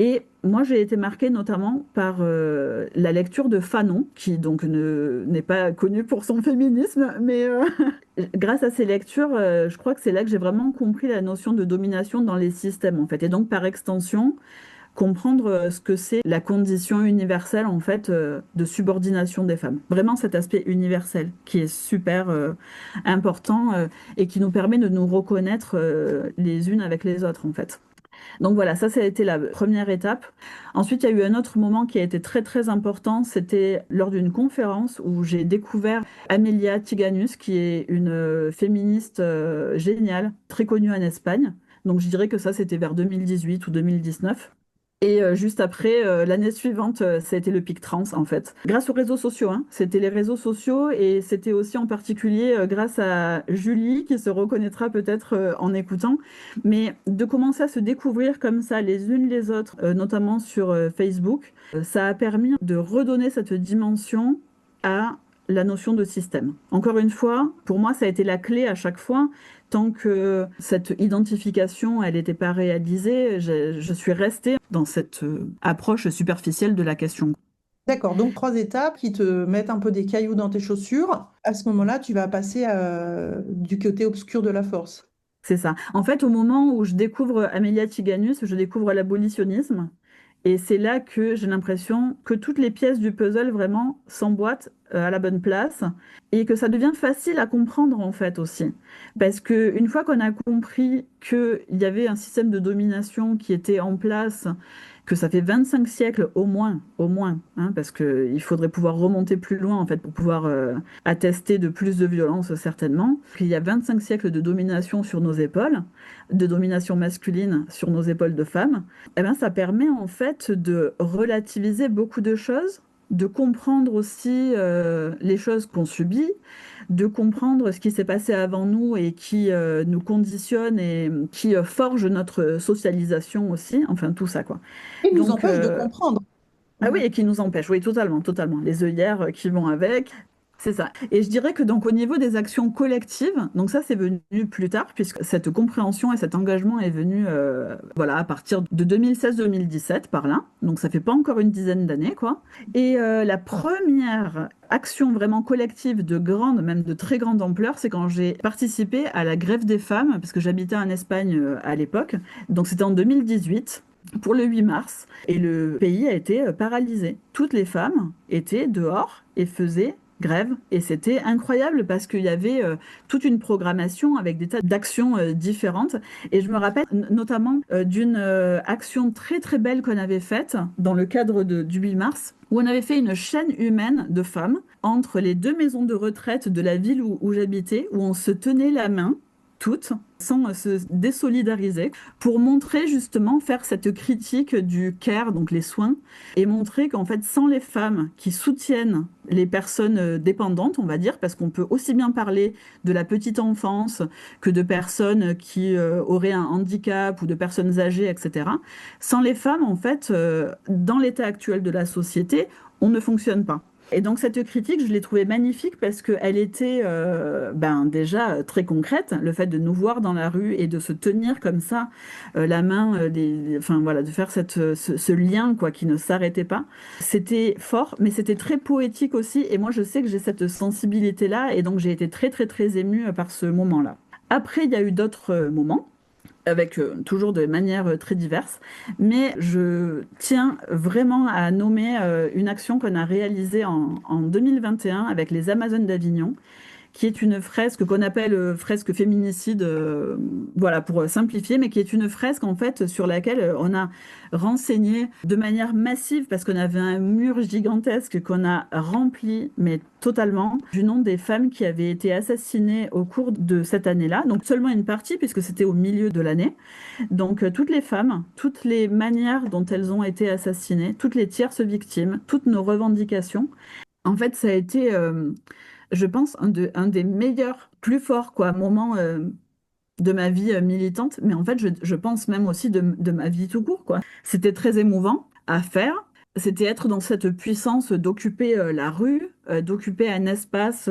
Et moi, j'ai été marquée notamment par la lecture de Fanon, qui donc n'est pas connu pour son féminisme, mais grâce à ces lectures, je crois que c'est là que j'ai vraiment compris la notion de domination dans les systèmes, en fait. Et donc, par extension, comprendre ce que c'est la condition universelle, en fait, de subordination des femmes. Vraiment cet aspect universel qui est super important et qui nous permet de nous reconnaître les unes avec les autres, en fait. Donc voilà, ça a été la première étape. Ensuite, il y a eu un autre moment qui a été très très important, c'était lors d'une conférence où j'ai découvert Amelia Tiganus, qui est une féministe géniale, très connue en Espagne. Donc je dirais que ça, c'était vers 2018 ou 2019. Et juste après, l'année suivante, ça a été le pic trans, en fait. Grâce aux réseaux sociaux, hein. C'était les réseaux sociaux et c'était aussi en particulier grâce à Julie, qui se reconnaîtra peut-être en écoutant. Mais de commencer à se découvrir comme ça les unes les autres, notamment sur Facebook, ça a permis de redonner cette dimension à la notion de système. Encore une fois, pour moi, ça a été la clé à chaque fois. Tant que cette identification, elle n'était pas réalisée, je suis restée dans cette approche superficielle de la question. D'accord, donc 3 étapes qui te mettent un peu des cailloux dans tes chaussures. À ce moment-là, tu vas passer du côté obscur de la force. C'est ça. En fait, au moment où je découvre Amelia Tiganus, je découvre l'abolitionnisme. Et c'est là que j'ai l'impression que toutes les pièces du puzzle vraiment s'emboîtent à la bonne place et que ça devient facile à comprendre en fait aussi. Parce qu'une fois qu'on a compris qu'il y avait un système de domination qui était en place, que ça fait 25 siècles au moins, hein, parce qu'il faudrait pouvoir remonter plus loin en fait pour pouvoir attester de plus de violence certainement, qu'il y a 25 siècles de domination sur nos épaules, de domination masculine sur nos épaules de femmes, eh ben, ça permet en fait de relativiser beaucoup de choses, de comprendre aussi les choses qu'on subit, de comprendre ce qui s'est passé avant nous et qui nous conditionne et qui forge notre socialisation aussi, enfin tout ça quoi. Et nous empêche de comprendre. Ah oui, et qui nous empêche, oui, totalement. Les œillères qui vont avec. C'est ça. Et je dirais que donc au niveau des actions collectives, donc ça c'est venu plus tard puisque cette compréhension et cet engagement est venu voilà à partir de 2016-2017 par là. Donc ça fait pas encore une dizaine d'années quoi. Et la première action vraiment collective de grande, même de très grande ampleur, c'est quand j'ai participé à la grève des femmes parce que j'habitais en Espagne à l'époque. Donc c'était en 2018. Pour le 8 mars, et le pays a été paralysé. Toutes les femmes étaient dehors et faisaient grève, et c'était incroyable parce qu'il y avait toute une programmation avec des tas d'actions différentes, et je me rappelle notamment d'une action très très belle qu'on avait faite dans le cadre du 8 mars, où on avait fait une chaîne humaine de femmes entre les 2 maisons de retraite de la ville où j'habitais, où on se tenait la main toutes, sans se désolidariser, pour montrer justement, faire cette critique du care, donc les soins, et montrer qu'en fait, sans les femmes qui soutiennent les personnes dépendantes, on va dire, parce qu'on peut aussi bien parler de la petite enfance que de personnes qui auraient un handicap ou de personnes âgées, etc. Sans les femmes, en fait, dans l'état actuel de la société, on ne fonctionne pas. Et donc cette critique, je l'ai trouvée magnifique parce qu'elle était déjà très concrète, le fait de nous voir dans la rue et de se tenir comme ça, la main, de faire ce lien quoi, qui ne s'arrêtait pas. C'était fort, mais c'était très poétique aussi. Et moi, je sais que j'ai cette sensibilité-là, et donc j'ai été très très très émue par ce moment-là. Après, il y a eu d'autres moments, avec toujours de manières très diverses, mais je tiens vraiment à nommer une action qu'on a réalisée en 2021 avec les Amazones d'Avignon, qui est une fresque qu'on appelle fresque féminicide, voilà, pour simplifier, mais qui est une fresque en fait sur laquelle on a renseigné de manière massive, parce qu'on avait un mur gigantesque qu'on a rempli, mais totalement, du nom des femmes qui avaient été assassinées au cours de cette année-là. Donc seulement une partie, puisque c'était au milieu de l'année. Donc toutes les femmes, toutes les manières dont elles ont été assassinées, toutes les tierces victimes, toutes nos revendications. En fait, ça a été... je pense, un des meilleurs, plus forts moments de ma vie militante, mais en fait, je pense même aussi de ma vie tout court, quoi. C'était très émouvant à faire. C'était être dans cette puissance d'occuper la rue, d'occuper un espace.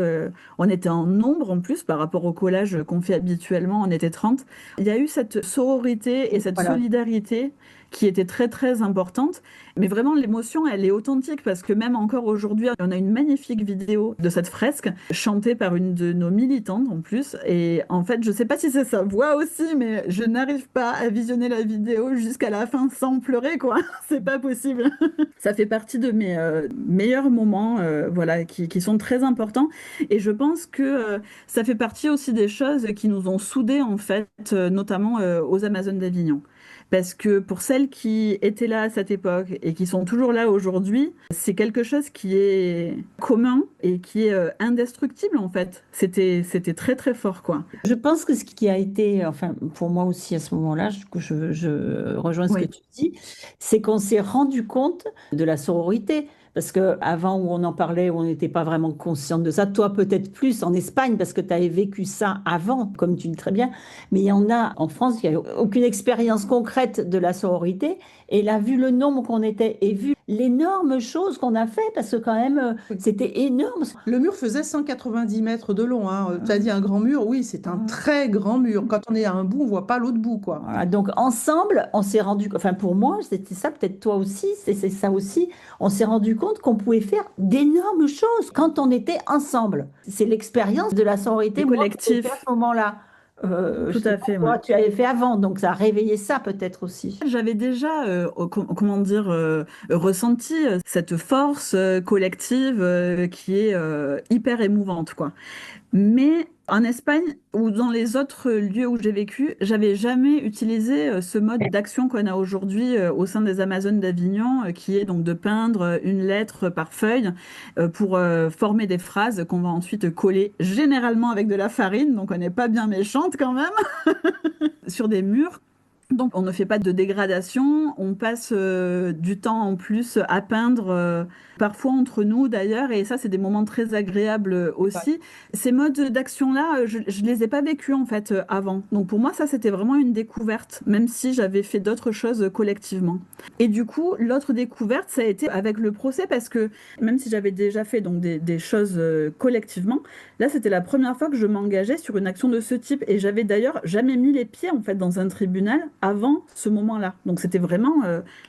On était en nombre en plus par rapport au collage qu'on fait habituellement, on était 30. Il y a eu cette sororité et cette solidarité qui était très très importante. Mais vraiment, l'émotion, elle est authentique parce que même encore aujourd'hui, on a une magnifique vidéo de cette fresque chantée par une de nos militantes en plus. Et en fait, je sais pas si c'est sa voix aussi, mais je n'arrive pas à visionner la vidéo jusqu'à la fin sans pleurer, quoi. C'est pas possible. Ça fait partie de mes meilleurs moments, voilà, qui sont très importants. Et je pense que ça fait partie aussi des choses qui nous ont soudés, en fait, notamment aux Amazones d'Avignon. Parce que pour celles qui étaient là à cette époque et qui sont toujours là aujourd'hui, c'est quelque chose qui est commun et qui est indestructible en fait. C'était très très fort quoi. Je pense que ce qui a été, enfin pour moi aussi à ce moment-là, je rejoins ce que tu dis, c'est qu'on s'est rendu compte de la sororité. Parce qu'avant, où on en parlait, on n'était pas vraiment consciente de ça. Toi, peut-être plus en Espagne, parce que tu avais vécu ça avant, comme tu le dis très bien. Mais il y en a en France qui n'avaient aucune expérience concrète de la sororité. Et là, vu le nombre qu'on était et vu l'énorme chose qu'on a fait, parce que quand même, c'était énorme. Le mur faisait 190 mètres de long. Hein. Tu as dit un grand mur, oui, c'est un très grand mur. Quand on est à un bout, on ne voit pas l'autre bout, quoi. Voilà, donc ensemble, on s'est rendu... Enfin, pour moi, c'était ça, peut-être toi aussi, c'est ça aussi. On s'est rendu compte qu'on pouvait faire d'énormes choses quand on était ensemble. C'est l'expérience de la sororité collective à ce moment-là. Tout à fait. Toi, tu avais fait avant, donc ça a réveillé ça peut-être aussi. J'avais déjà, ressenti cette force collective qui est hyper émouvante, quoi. Mais en Espagne ou dans les autres lieux où j'ai vécu, j'avais jamais utilisé ce mode d'action qu'on a aujourd'hui au sein des Amazones d'Avignon, qui est donc de peindre une lettre par feuille pour former des phrases qu'on va ensuite coller généralement avec de la farine, donc on n'est pas bien méchante quand même, sur des murs. Donc, on ne fait pas de dégradation, on passe du temps en plus à peindre, parfois entre nous d'ailleurs, et ça, c'est des moments très agréables aussi. Ouais. Ces modes d'action-là, je ne les ai pas vécus en fait avant. Donc, pour moi, ça, c'était vraiment une découverte, même si j'avais fait d'autres choses collectivement. Et du coup, l'autre découverte, ça a été avec le procès, parce que même si j'avais déjà fait donc, des choses collectivement, là, c'était la première fois que je m'engageais sur une action de ce type, et j'avais d'ailleurs jamais mis les pieds en fait dans un tribunal avant ce moment-là. Donc c'était vraiment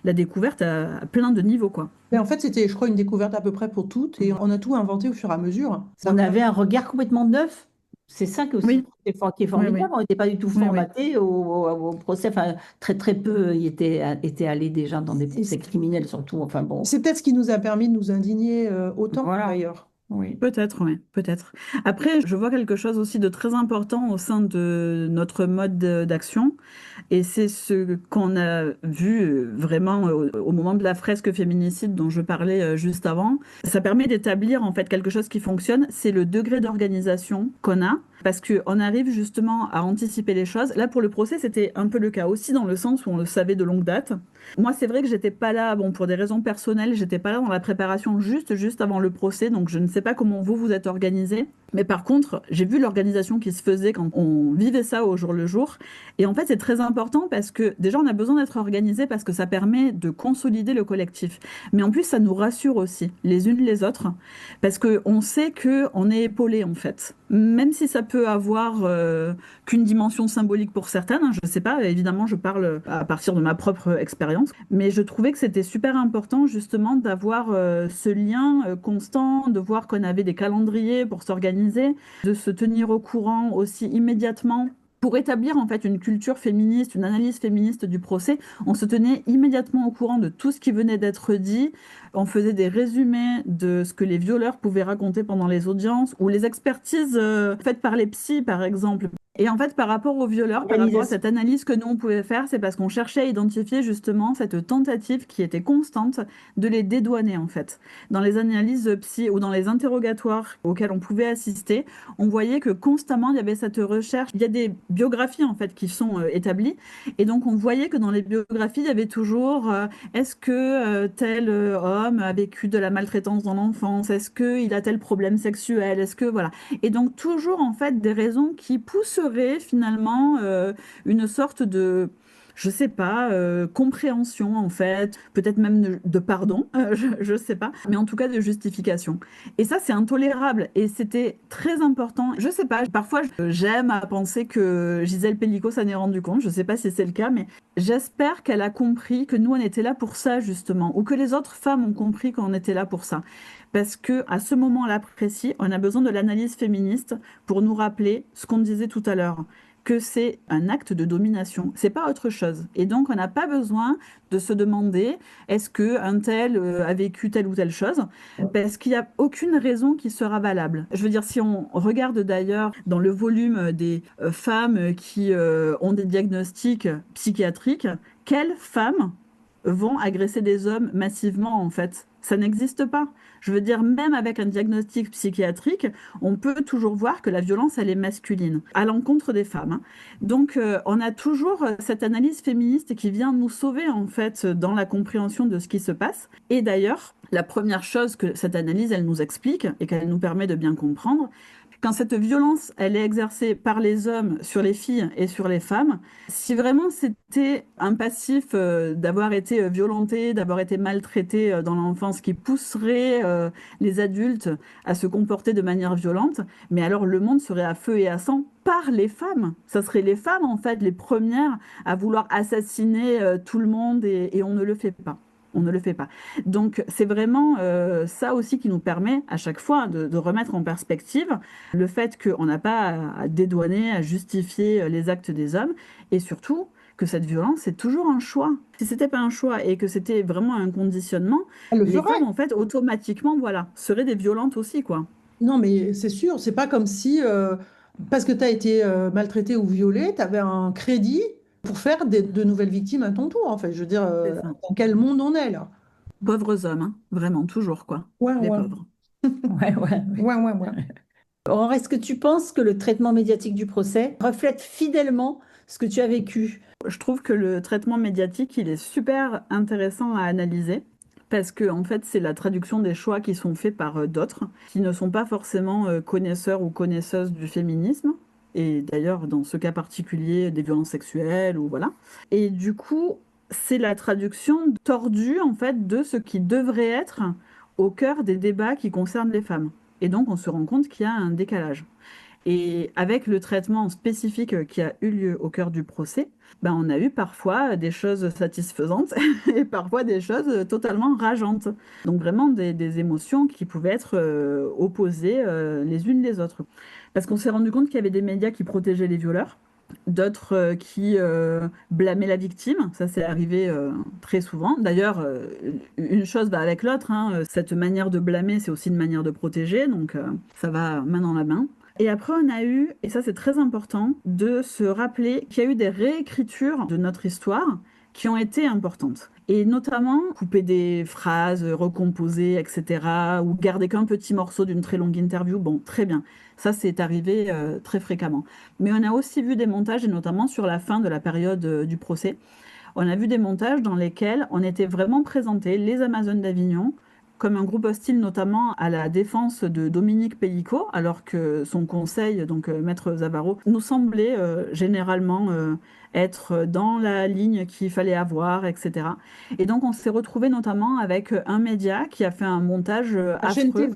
la découverte à plein de niveaux, quoi. Mais en fait, c'était, je crois, une découverte à peu près pour toutes, et on a tout inventé au fur et à mesure. On avait un regard complètement neuf. C'est ça qui est formidable. Oui. On n'était pas du tout formaté au procès. Enfin, très très peu y étaient allés déjà dans des procès criminels, surtout. Enfin bon. C'est peut-être ce qui nous a permis de nous indigner autant d'ailleurs. Oui. Peut-être, oui, peut-être. Après, je vois quelque chose aussi de très important au sein de notre mode d'action, et c'est ce qu'on a vu vraiment au moment de la fresque féminicide dont je parlais juste avant. Ça permet d'établir en fait quelque chose qui fonctionne, c'est le degré d'organisation qu'on a, parce qu'on arrive justement à anticiper les choses. Là, pour le procès, c'était un peu le cas aussi, dans le sens où on le savait de longue date. Moi, c'est vrai que j'étais pas là, bon, pour des raisons personnelles, j'étais pas là dans la préparation juste avant le procès, donc je ne sais pas comment vous êtes organisés. Mais par contre, j'ai vu l'organisation qui se faisait quand on vivait ça au jour le jour. Et en fait, c'est très important parce que déjà, on a besoin d'être organisé parce que ça permet de consolider le collectif. Mais en plus, ça nous rassure aussi, les unes les autres, parce qu'on sait qu'on est épaulé, en fait. Même si ça peut avoir qu'une dimension symbolique pour certaines, hein, je ne sais pas, évidemment, je parle à partir de ma propre expérience, mais je trouvais que c'était super important, justement, d'avoir ce lien constant, de voir qu'on avait des calendriers pour s'organiser, de se tenir au courant aussi immédiatement. Pour établir en fait une culture féministe, une analyse féministe du procès, on se tenait immédiatement au courant de tout ce qui venait d'être dit. On faisait des résumés de ce que les violeurs pouvaient raconter pendant les audiences ou les expertises faites par les psys, par exemple. Et en fait, par rapport aux violeurs, par rapport à cette analyse que nous, on pouvait faire, c'est parce qu'on cherchait à identifier justement cette tentative qui était constante de les dédouaner, en fait. Dans les analyses psy ou dans les interrogatoires auxquels on pouvait assister, on voyait que constamment, il y avait cette recherche. Il y a des biographies, en fait, qui sont établies. Et donc, on voyait que dans les biographies, il y avait toujours est-ce que tel homme a vécu de la maltraitance dans l'enfance? Est-ce qu'il a tel problème sexuel? Est-ce que, voilà. Et donc, toujours, en fait, des raisons qui poussent finalement une sorte de, je sais pas, compréhension en fait, peut-être même de pardon, je sais pas, mais en tout cas de justification. Et ça, c'est intolérable et c'était très important. Je sais pas, parfois j'aime à penser que Gisèle Pellico s'en est rendu compte, je sais pas si c'est le cas, mais j'espère qu'elle a compris que nous, on était là pour ça justement, ou que les autres femmes ont compris qu'on était là pour ça. Parce que à ce moment-là précis, on a besoin de l'analyse féministe pour nous rappeler ce qu'on disait tout à l'heure, que c'est un acte de domination, c'est pas autre chose. Et donc, on n'a pas besoin de se demander est-ce qu'un tel a vécu telle ou telle chose, parce qu'il n'y a aucune raison qui sera valable. Je veux dire, si on regarde d'ailleurs dans le volume des femmes qui ont des diagnostics psychiatriques, quelles femmes vont agresser des hommes massivement, en fait? Ça n'existe pas. Je veux dire, même avec un diagnostic psychiatrique, on peut toujours voir que la violence, elle est masculine, à l'encontre des femmes. Donc, on a toujours cette analyse féministe qui vient nous sauver, en fait, dans la compréhension de ce qui se passe. Et d'ailleurs, la première chose que cette analyse, elle nous explique et qu'elle nous permet de bien comprendre, quand cette violence, elle est exercée par les hommes sur les filles et sur les femmes, si vraiment c'était un passif d'avoir été violenté, d'avoir été maltraité dans l'enfance qui pousserait les adultes à se comporter de manière violente, mais alors le monde serait à feu et à sang par les femmes. Ça serait les femmes, en fait, les premières à vouloir assassiner tout le monde et on ne le fait pas. On ne le fait pas. Donc, c'est vraiment ça aussi qui nous permet à chaque fois de remettre en perspective le fait qu'on n'a pas à dédouaner, à justifier les actes des hommes et surtout que cette violence, c'est toujours un choix. Si c'était pas un choix et que c'était vraiment un conditionnement, les femmes, en fait, automatiquement, voilà, seraient des violentes aussi, quoi. Non, mais c'est sûr, c'est pas comme si, parce que tu as été maltraité ou violé, tu avais un crédit pour faire de nouvelles victimes à ton tour, en fait. Je veux dire, dans quel monde on est, là? Pauvres hommes, hein. Vraiment, toujours, quoi. Les pauvres. Ouais. Aurore, est-ce que tu penses que le traitement médiatique du procès reflète fidèlement ce que tu as vécu. Je trouve que le traitement médiatique, il est super intéressant à analyser. Parce que, en fait, c'est la traduction des choix qui sont faits par d'autres, qui ne sont pas forcément connaisseurs ou connaisseuses du féminisme. Et d'ailleurs, dans ce cas particulier, des violences sexuelles, ou voilà. Et du coup, c'est la traduction tordue, en fait, de ce qui devrait être au cœur des débats qui concernent les femmes. Et donc, on se rend compte qu'il y a un décalage. Et avec le traitement spécifique qui a eu lieu au cœur du procès, ben on a eu parfois des choses satisfaisantes et parfois des choses totalement rageantes. Donc vraiment des émotions qui pouvaient être opposées les unes les autres. Parce qu'on s'est rendu compte qu'il y avait des médias qui protégeaient les violeurs, d'autres qui blâmaient la victime. Ça, c'est arrivé très souvent. D'ailleurs, une chose va avec l'autre, hein. Cette manière de blâmer, c'est aussi une manière de protéger. Donc ça va main dans la main. Et après, on a eu, et ça c'est très important, de se rappeler qu'il y a eu des réécritures de notre histoire qui ont été importantes. Et notamment, couper des phrases, recomposer, etc. Ou garder qu'un petit morceau d'une très longue interview. Bon, très bien. Ça, c'est arrivé très fréquemment. Mais on a aussi vu des montages, et notamment sur la fin de la période du procès, on a vu des montages dans lesquels on était vraiment présenté les Amazones d'Avignon comme un groupe hostile notamment à la défense de Dominique Pellicot, alors que son conseil, donc Maître Zavaro, nous semblait généralement être dans la ligne qu'il fallait avoir, etc. Et donc on s'est retrouvé notamment avec un média qui a fait un montage affreux.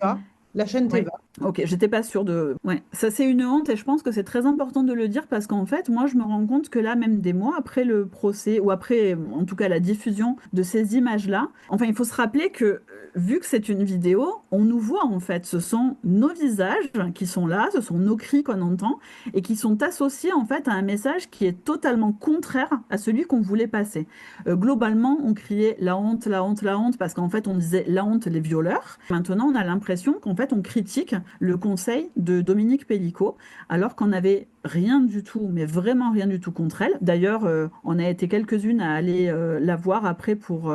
La chaîne Teva. Ok, j'étais pas sûre de... Ouais, ça c'est une honte et je pense que c'est très important de le dire parce qu'en fait, moi je me rends compte que là, même des mois après le procès, ou après en tout cas la diffusion de ces images-là, enfin il faut se rappeler que vu que c'est une vidéo, on nous voit en fait, ce sont nos visages qui sont là, ce sont nos cris qu'on entend et qui sont associés en fait à un message qui est totalement contraire à celui qu'on voulait passer. Globalement, on criait la honte, la honte, la honte parce qu'en fait on disait la honte, les violeurs. Maintenant, on a l'impression qu'en fait on critique le conseil de Dominique Pellicot, alors qu'on n'avait rien du tout, mais vraiment rien du tout contre elle. D'ailleurs, on a été quelques-unes à aller la voir après pour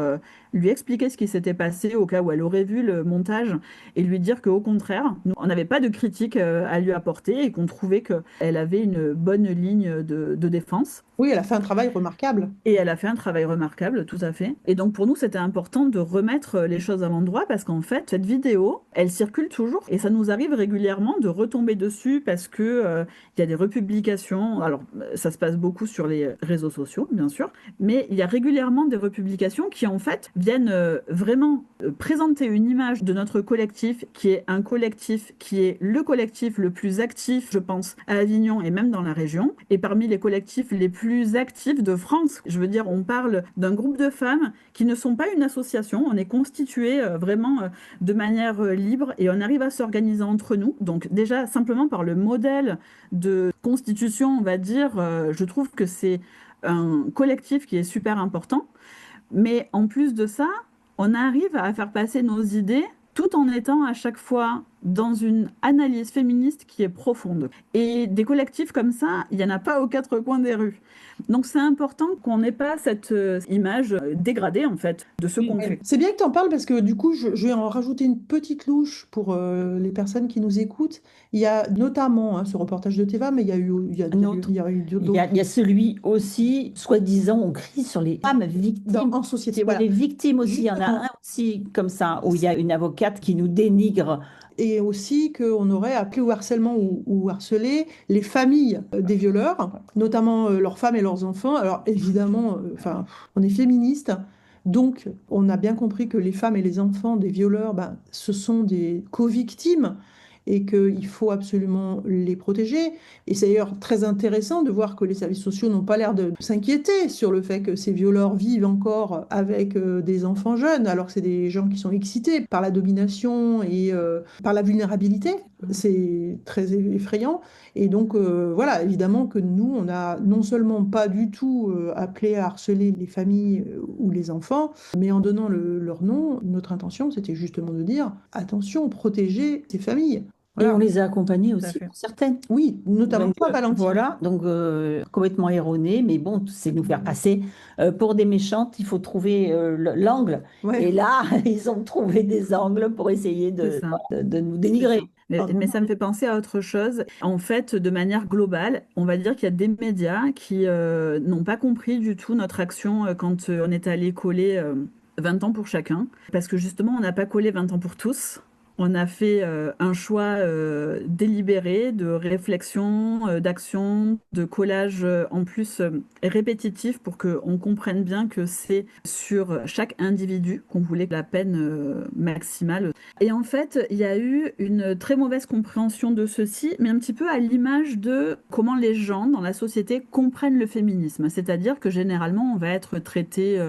lui expliquer ce qui s'était passé au cas où elle aurait vu le montage et lui dire qu'au contraire, nous, on n'avait pas de critique à lui apporter et qu'on trouvait qu'elle avait une bonne ligne de défense. Oui, elle a fait un travail remarquable. Et elle a fait un travail remarquable, tout à fait. Et donc pour nous, c'était important de remettre les choses à l'endroit parce qu'en fait, cette vidéo, elle circule toujours et ça nous arrive régulièrement de retomber dessus parce que il y a des republications. Alors, ça se passe beaucoup sur les réseaux sociaux, bien sûr, mais il y a régulièrement des republications qui en fait viennent vraiment présenter une image de notre collectif qui est un collectif qui est le collectif le plus actif, je pense, à Avignon et même dans la région. Et parmi les collectifs les plus actifs de France, je veux dire, on parle d'un groupe de femmes qui ne sont pas une association, on est constitué vraiment de manière libre et on arrive à s'organiser entre nous. Donc déjà, simplement par le modèle de constitution, on va dire, je trouve que c'est un collectif qui est super important. Mais en plus de ça, on arrive à faire passer nos idées tout en étant à chaque fois dans une analyse féministe qui est profonde. Et des collectifs comme ça, il n'y en a pas aux quatre coins des rues. Donc c'est important qu'on n'ait pas cette image dégradée, en fait, de ce qu'on fait. C'est bien que tu en parles parce que du coup, je vais en rajouter une petite louche pour les personnes qui nous écoutent. Il y a notamment ce reportage de Teva, mais il y a eu d'autres. Il y a celui aussi, soi-disant, on crie sur les femmes victimes. En société, voilà. Les victimes aussi, il y en a un aussi comme ça, où il y a une avocate qui nous dénigre. Et aussi qu'on aurait appelé au harcèlement ou harcelé les familles des violeurs, notamment leurs femmes et leurs enfants. Alors évidemment, on est féministe, donc on a bien compris que les femmes et les enfants des violeurs, ce sont des co-victimes et qu'il faut absolument les protéger. Et c'est d'ailleurs très intéressant de voir que les services sociaux n'ont pas l'air de s'inquiéter sur le fait que ces violeurs vivent encore avec des enfants jeunes, alors que c'est des gens qui sont excités par la domination et par la vulnérabilité. C'est très effrayant. Et donc, voilà, évidemment que nous, on n'a non seulement pas du tout appelé à harceler les familles ou les enfants, mais en donnant leur nom, notre intention, c'était justement de dire, attention, protégez ces familles. Voilà. Et on les a accompagnées aussi, pour certaines. Oui, notamment toi, Valentine. Voilà, donc complètement erroné, mais bon, c'est nous faire passer pour des méchantes. Il faut trouver l'angle. Ouais. Et là, ils ont trouvé des angles pour essayer de nous dénigrer. Mais ça me fait penser à autre chose. En fait, de manière globale, on va dire qu'il y a des médias qui n'ont pas compris du tout notre action quand on est allé coller 20 ans pour chacun. Parce que justement, on n'a pas collé 20 ans pour tous. On a fait un choix délibéré de réflexion, d'action, de collage en plus répétitif pour qu'on comprenne bien que c'est sur chaque individu qu'on voulait la peine maximale. Et en fait, il y a eu une très mauvaise compréhension de ceci, mais un petit peu à l'image de comment les gens dans la société comprennent le féminisme. C'est-à-dire que généralement, on va être traité,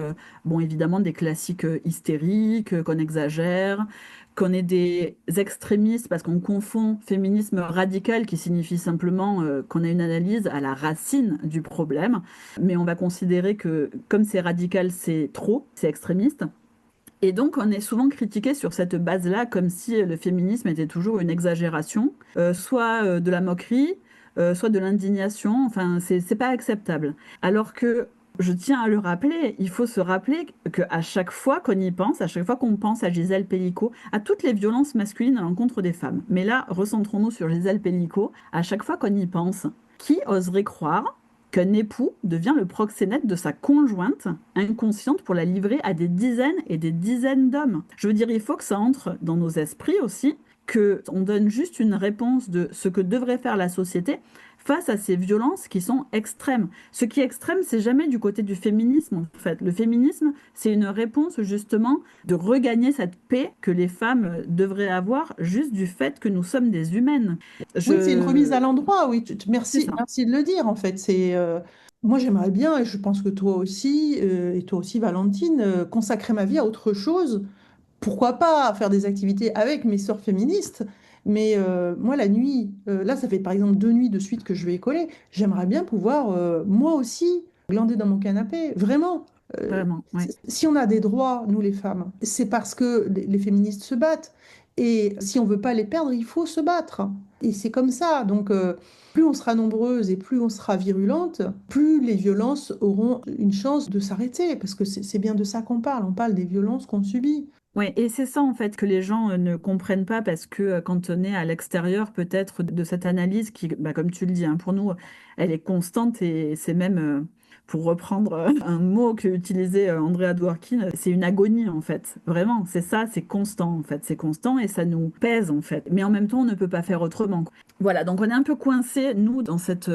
bon, évidemment, des classiques hystériques, qu'on exagère, qu'on est des extrémistes parce qu'on confond féminisme radical qui signifie simplement qu'on a une analyse à la racine du problème, mais on va considérer que comme c'est radical, c'est trop, c'est extrémiste. Et donc on est souvent critiqué sur cette base-là comme si le féminisme était toujours une exagération, soit de la moquerie, soit de l'indignation, enfin c'est pas acceptable. Alors que je tiens à le rappeler, il faut se rappeler qu'à chaque fois qu'on y pense, à chaque fois qu'on pense à Gisèle Pelicot, à toutes les violences masculines à l'encontre des femmes, mais là, recentrons-nous sur Gisèle Pelicot, à chaque fois qu'on y pense, qui oserait croire qu'un époux devient le proxénète de sa conjointe inconsciente pour la livrer à des dizaines et des dizaines d'hommes? Je veux dire, il faut que ça entre dans nos esprits aussi, qu'on donne juste une réponse de ce que devrait faire la société face à ces violences qui sont extrêmes. Ce qui est extrême, c'est jamais du côté du féminisme, en fait. Le féminisme, c'est une réponse, justement, de regagner cette paix que les femmes devraient avoir juste du fait que nous sommes des humaines. Oui, c'est une remise à l'endroit, oui. Merci de le dire, en fait. Moi, j'aimerais bien, et je pense que toi aussi, et toi aussi, Valentine, consacrer ma vie à autre chose. Pourquoi pas faire des activités avec mes sœurs féministes? Mais moi, la nuit, là, ça fait par exemple 2 nuits de suite que je vais écoler. J'aimerais bien pouvoir, moi aussi, glander dans mon canapé. Vraiment. Vraiment, ouais. Si on a des droits, nous les femmes, c'est parce que les féministes se battent. Et si on veut pas les perdre, il faut se battre. Et c'est comme ça. Donc, plus on sera nombreuses et plus on sera virulente, plus les violences auront une chance de s'arrêter. Parce que c'est bien de ça qu'on parle. On parle des violences qu'on subit. Oui, et c'est ça en fait que les gens ne comprennent pas parce que quand on est à l'extérieur peut-être de cette analyse qui, bah, comme tu le dis, hein, pour nous, elle est constante et c'est même, pour reprendre un mot qu'utilisait Andrea Dworkin, c'est une agonie en fait. Vraiment, c'est ça, c'est constant en fait. C'est constant et ça nous pèse en fait. Mais en même temps, on ne peut pas faire autrement. Voilà, donc on est un peu coincés, nous, dans cette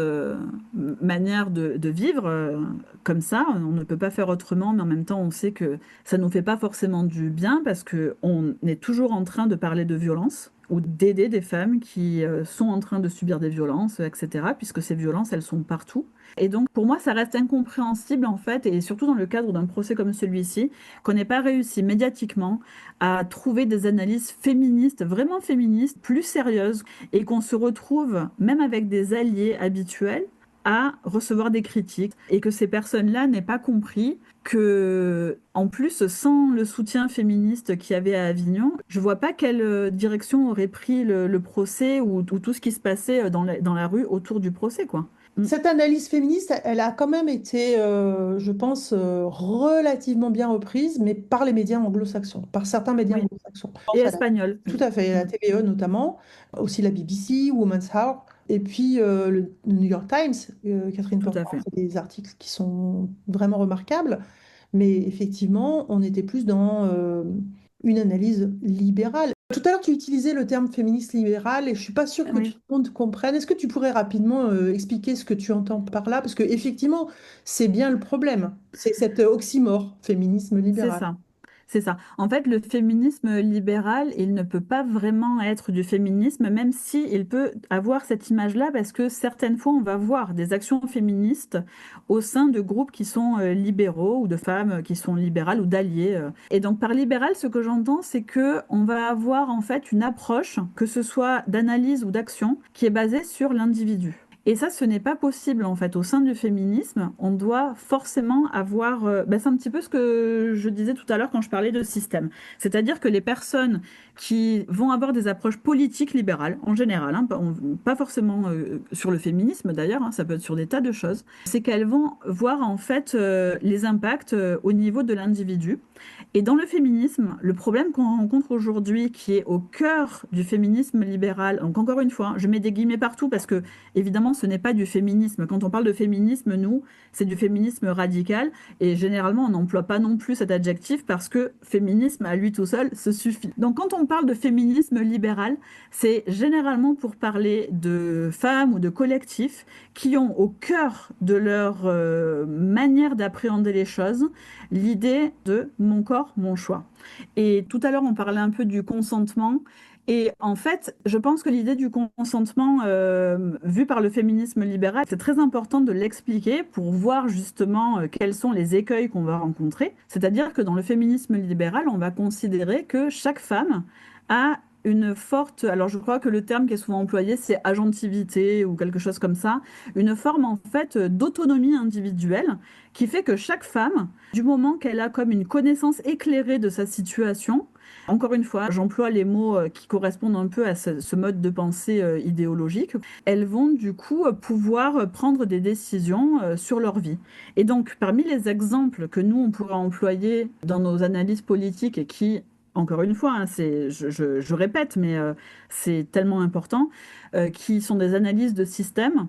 manière de vivre comme ça. On ne peut pas faire autrement, mais en même temps, on sait que ça ne nous fait pas forcément du bien parce qu'on est toujours en train de parler de violence ou d'aider des femmes qui sont en train de subir des violences, etc., puisque ces violences, elles sont partout. Et donc, pour moi, ça reste incompréhensible, en fait, et surtout dans le cadre d'un procès comme celui-ci, qu'on n'ait pas réussi médiatiquement à trouver des analyses féministes, vraiment féministes, plus sérieuses, et qu'on se retrouve, même avec des alliés habituels, à recevoir des critiques, et que ces personnes-là n'aient pas compris que, en plus, sans le soutien féministe qu'il y avait à Avignon, je vois pas quelle direction aurait pris le procès ou tout ce qui se passait dans la rue autour du procès, quoi. Cette analyse féministe, elle a quand même été, je pense, relativement bien reprise, mais par les médias anglo-saxons, par certains médias anglo-saxons. Et espagnols. Tout à fait, la TVE notamment, aussi la BBC, Women's Hour, et puis le New York Times, Catherine Porter, fait des articles qui sont vraiment remarquables, mais effectivement, on était plus dans une analyse libérale. Tout à l'heure, tu utilisais le terme féministe libéral et je suis pas sûre que tout le monde comprenne. Est-ce que tu pourrais rapidement expliquer ce que tu entends par là? Parce que effectivement, c'est bien le problème. C'est cet oxymore, féminisme libéral. C'est ça. C'est ça. En fait, le féminisme libéral, il ne peut pas vraiment être du féminisme, même si il peut avoir cette image-là, parce que certaines fois, on va voir des actions féministes au sein de groupes qui sont libéraux ou de femmes qui sont libérales ou d'alliés. Et donc, par libéral, ce que j'entends, c'est que on va avoir en fait une approche, que ce soit d'analyse ou d'action, qui est basée sur l'individu. Et ça, ce n'est pas possible en fait au sein du féminisme. On doit forcément avoir... c'est un petit peu ce que je disais tout à l'heure quand je parlais de système. C'est-à-dire que les personnes qui vont avoir des approches politiques libérales, en général, hein, pas forcément sur le féminisme d'ailleurs, hein, ça peut être sur des tas de choses, c'est qu'elles vont voir en fait les impacts au niveau de l'individu. Et dans le féminisme, le problème qu'on rencontre aujourd'hui, qui est au cœur du féminisme libéral, donc encore une fois, je mets des guillemets partout parce que, évidemment, ce n'est pas du féminisme. Quand on parle de féminisme, nous, c'est du féminisme radical. Et généralement, on n'emploie pas non plus cet adjectif parce que féminisme, à lui tout seul, se suffit. Donc, quand on parle de féminisme libéral, c'est généralement pour parler de femmes ou de collectifs qui ont au cœur de leur manière d'appréhender les choses l'idée de mon corps, mon choix. Et tout à l'heure, on parlait un peu du consentement. Et en fait, je pense que l'idée du consentement vue par le féminisme libéral, c'est très important de l'expliquer pour voir justement quels sont les écueils qu'on va rencontrer. C'est-à-dire que dans le féminisme libéral, on va considérer que chaque femme a une forte, alors je crois que le terme qui est souvent employé, c'est agentivité ou quelque chose comme ça, une forme en fait d'autonomie individuelle qui fait que chaque femme, du moment qu'elle a comme une connaissance éclairée de sa situation, encore une fois, j'emploie les mots qui correspondent un peu à ce mode de pensée idéologique, elles vont du coup pouvoir prendre des décisions sur leur vie. Et donc, parmi les exemples que nous, on pourrait employer dans nos analyses politiques et qui, encore une fois, hein, je répète, mais c'est tellement important, qui sont des analyses de système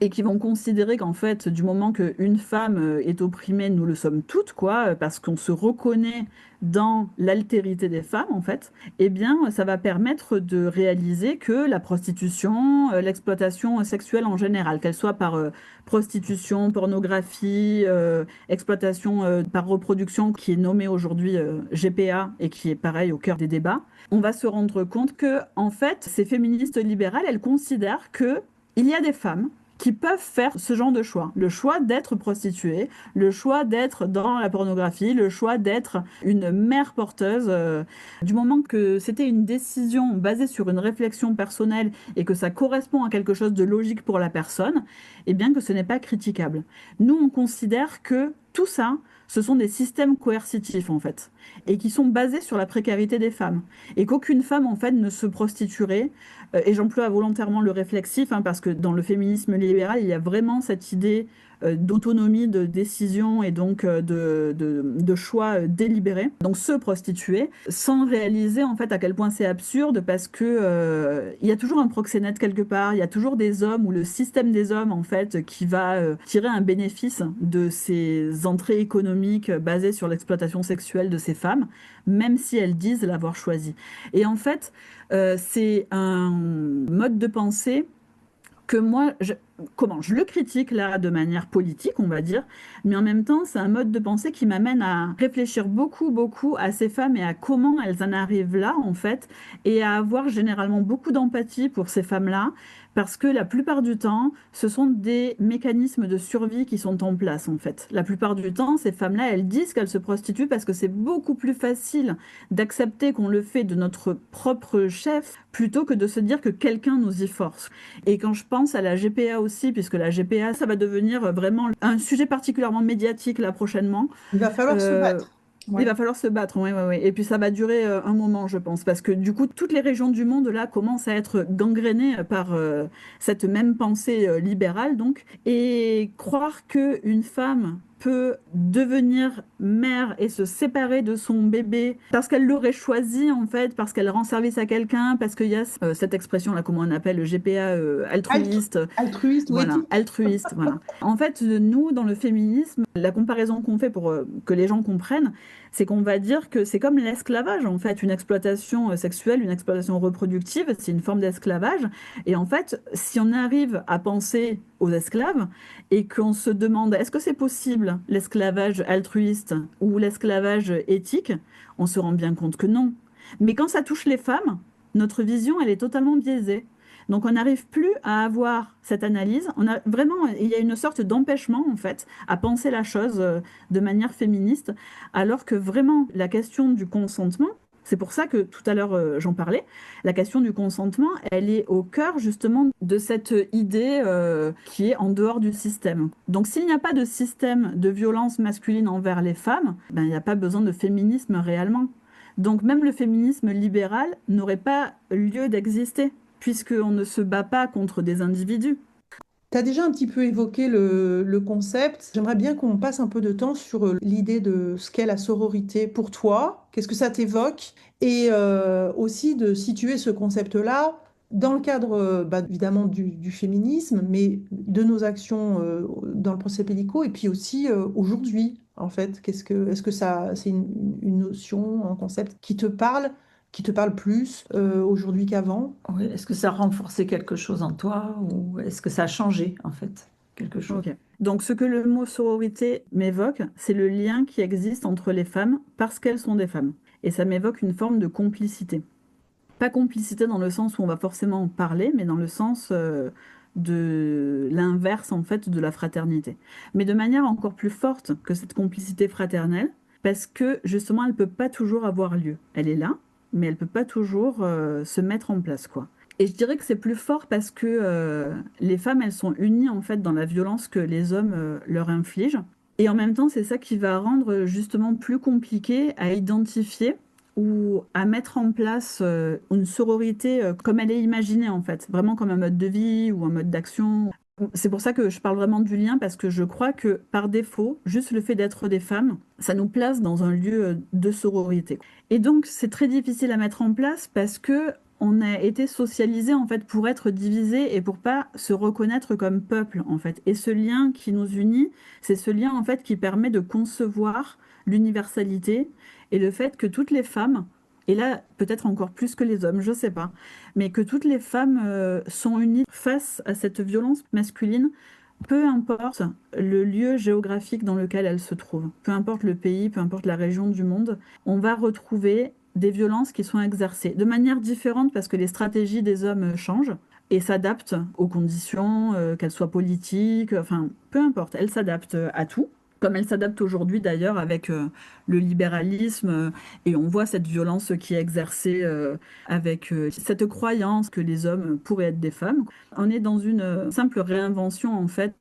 et qui vont considérer qu'en fait, du moment qu'une femme est opprimée, nous le sommes toutes, quoi, parce qu'on se reconnaît dans l'altérité des femmes, en fait, eh bien, ça va permettre de réaliser que la prostitution, l'exploitation sexuelle en général, qu'elle soit par prostitution, pornographie, exploitation par reproduction, qui est nommée aujourd'hui GPA et qui est pareil au cœur des débats, on va se rendre compte que, en fait, ces féministes libérales, elles considèrent que il y a des femmes qui peuvent faire ce genre de choix. Le choix d'être prostituée, le choix d'être dans la pornographie, le choix d'être une mère porteuse. Du moment que c'était une décision basée sur une réflexion personnelle et que ça correspond à quelque chose de logique pour la personne, eh bien que ce n'est pas critiquable. Nous, on considère que tout ça, ce sont des systèmes coercitifs, en fait, et qui sont basés sur la précarité des femmes. Et qu'aucune femme, en fait, ne se prostituerait, et j'emploie volontairement le réflexif, hein, parce que dans le féminisme libéral, il y a vraiment cette idée d'autonomie, de décision et donc de choix délibérés. Donc se prostituer, sans réaliser, en fait, à quel point c'est absurde, parce que il y a toujours un proxénète quelque part, il y a toujours des hommes, ou le système des hommes, en fait, qui va tirer un bénéfice de ces entrées économiques basées sur l'exploitation sexuelle de ces femmes, même si elles disent l'avoir choisi. Et en fait, c'est un mode de pensée que moi, je le critique là de manière politique, on va dire, mais en même temps, c'est un mode de pensée qui m'amène à réfléchir beaucoup, beaucoup à ces femmes et à comment elles en arrivent là, en fait, et à avoir généralement beaucoup d'empathie pour ces femmes-là, parce que la plupart du temps, ce sont des mécanismes de survie qui sont en place, en fait. La plupart du temps, ces femmes-là, elles disent qu'elles se prostituent parce que c'est beaucoup plus facile d'accepter qu'on le fait de notre propre chef plutôt que de se dire que quelqu'un nous y force. Et quand je pense à la GPA aussi, puisque la GPA, ça va devenir vraiment un sujet particulièrement médiatique là prochainement. Il va falloir se battre. Ouais. Il va falloir se battre, oui. Et puis ça va durer un moment, je pense, parce que du coup, toutes les régions du monde là commencent à être gangrénées par cette même pensée libérale, donc, et croire qu'une femme peut devenir mère et se séparer de son bébé parce qu'elle l'aurait choisi, en fait, parce qu'elle rend service à quelqu'un, parce qu'il y a cette expression-là, comment on appelle, le GPA altruiste. Altruiste, voilà, oui. Altruiste, voilà. En fait, nous, dans le féminisme, la comparaison qu'on fait pour que les gens comprennent, c'est qu'on va dire que c'est comme l'esclavage, en fait, une exploitation sexuelle, une exploitation reproductive, c'est une forme d'esclavage. Et en fait, si on arrive à penser aux esclaves et qu'on se demande est-ce que c'est possible l'esclavage altruiste ou l'esclavage éthique, on se rend bien compte que non. Mais quand ça touche les femmes, notre vision, elle est totalement biaisée. Donc on n'arrive plus à avoir cette analyse. Il y a une sorte d'empêchement, en fait, à penser la chose de manière féministe, alors que vraiment la question du consentement, c'est pour ça que tout à l'heure j'en parlais, la question du consentement, elle est au cœur justement de cette idée qui est en dehors du système. Donc s'il n'y a pas de système de violence masculine envers les femmes, il n'y a pas besoin de féminisme réellement. Donc même le féminisme libéral n'aurait pas lieu d'exister, puisqu'on ne se bat pas contre des individus. Tu as déjà un petit peu évoqué le concept. J'aimerais bien qu'on passe un peu de temps sur l'idée de ce qu'est la sororité pour toi. Qu'est-ce que ça t'évoque? Et aussi de situer ce concept-là dans le cadre, évidemment, du féminisme, mais de nos actions dans le procès pédicaux, et puis aussi aujourd'hui, en fait. Est-ce que ça, c'est une notion, un concept qui te parle plus aujourd'hui qu'avant? Oui, est-ce que ça a renforcé quelque chose en toi ou est-ce que ça a changé, en fait, quelque chose? Ok. Donc, ce que le mot sororité m'évoque, c'est le lien qui existe entre les femmes parce qu'elles sont des femmes. Et ça m'évoque une forme de complicité. Pas complicité dans le sens où on va forcément parler, mais dans le sens de l'inverse, en fait, de la fraternité. Mais de manière encore plus forte que cette complicité fraternelle, parce que, justement, elle ne peut pas toujours avoir lieu. Elle est là, mais elle ne peut pas toujours se mettre en place, quoi. Et je dirais que c'est plus fort parce que les femmes, elles sont unies, en fait, dans la violence que les hommes leur infligent. Et en même temps, c'est ça qui va rendre, justement, plus compliqué à identifier ou à mettre en place une sororité comme elle est imaginée en fait, vraiment comme un mode de vie ou un mode d'action. C'est pour ça que je parle vraiment du lien parce que je crois que par défaut, juste le fait d'être des femmes, ça nous place dans un lieu de sororité. Et donc c'est très difficile à mettre en place parce que on a été socialisés en fait pour être divisés et pour pas se reconnaître comme peuple en fait. Et ce lien qui nous unit, c'est ce lien en fait qui permet de concevoir l'universalité et le fait que toutes les femmes, et là peut-être encore plus que les hommes, je sais pas, mais que toutes les femmes sont unies face à cette violence masculine, peu importe le lieu géographique dans lequel elles se trouvent, peu importe le pays, peu importe la région du monde, on va retrouver des violences qui sont exercées de manière différente parce que les stratégies des hommes changent et s'adaptent aux conditions, qu'elles soient politiques, enfin peu importe, elles s'adaptent à tout. Comme elle s'adapte aujourd'hui d'ailleurs avec le libéralisme, et on voit cette violence qui est exercée avec cette croyance que les hommes pourraient être des femmes. On est dans une simple réinvention en fait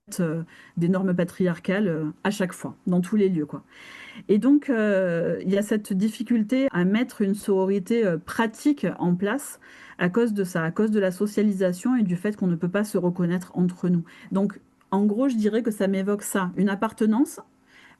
des normes patriarcales à chaque fois, dans tous les lieux, quoi. Et donc il y a cette difficulté à mettre une sororité pratique en place à cause de ça, à cause de la socialisation et du fait qu'on ne peut pas se reconnaître entre nous. Donc en gros, je dirais que ça m'évoque ça, une appartenance,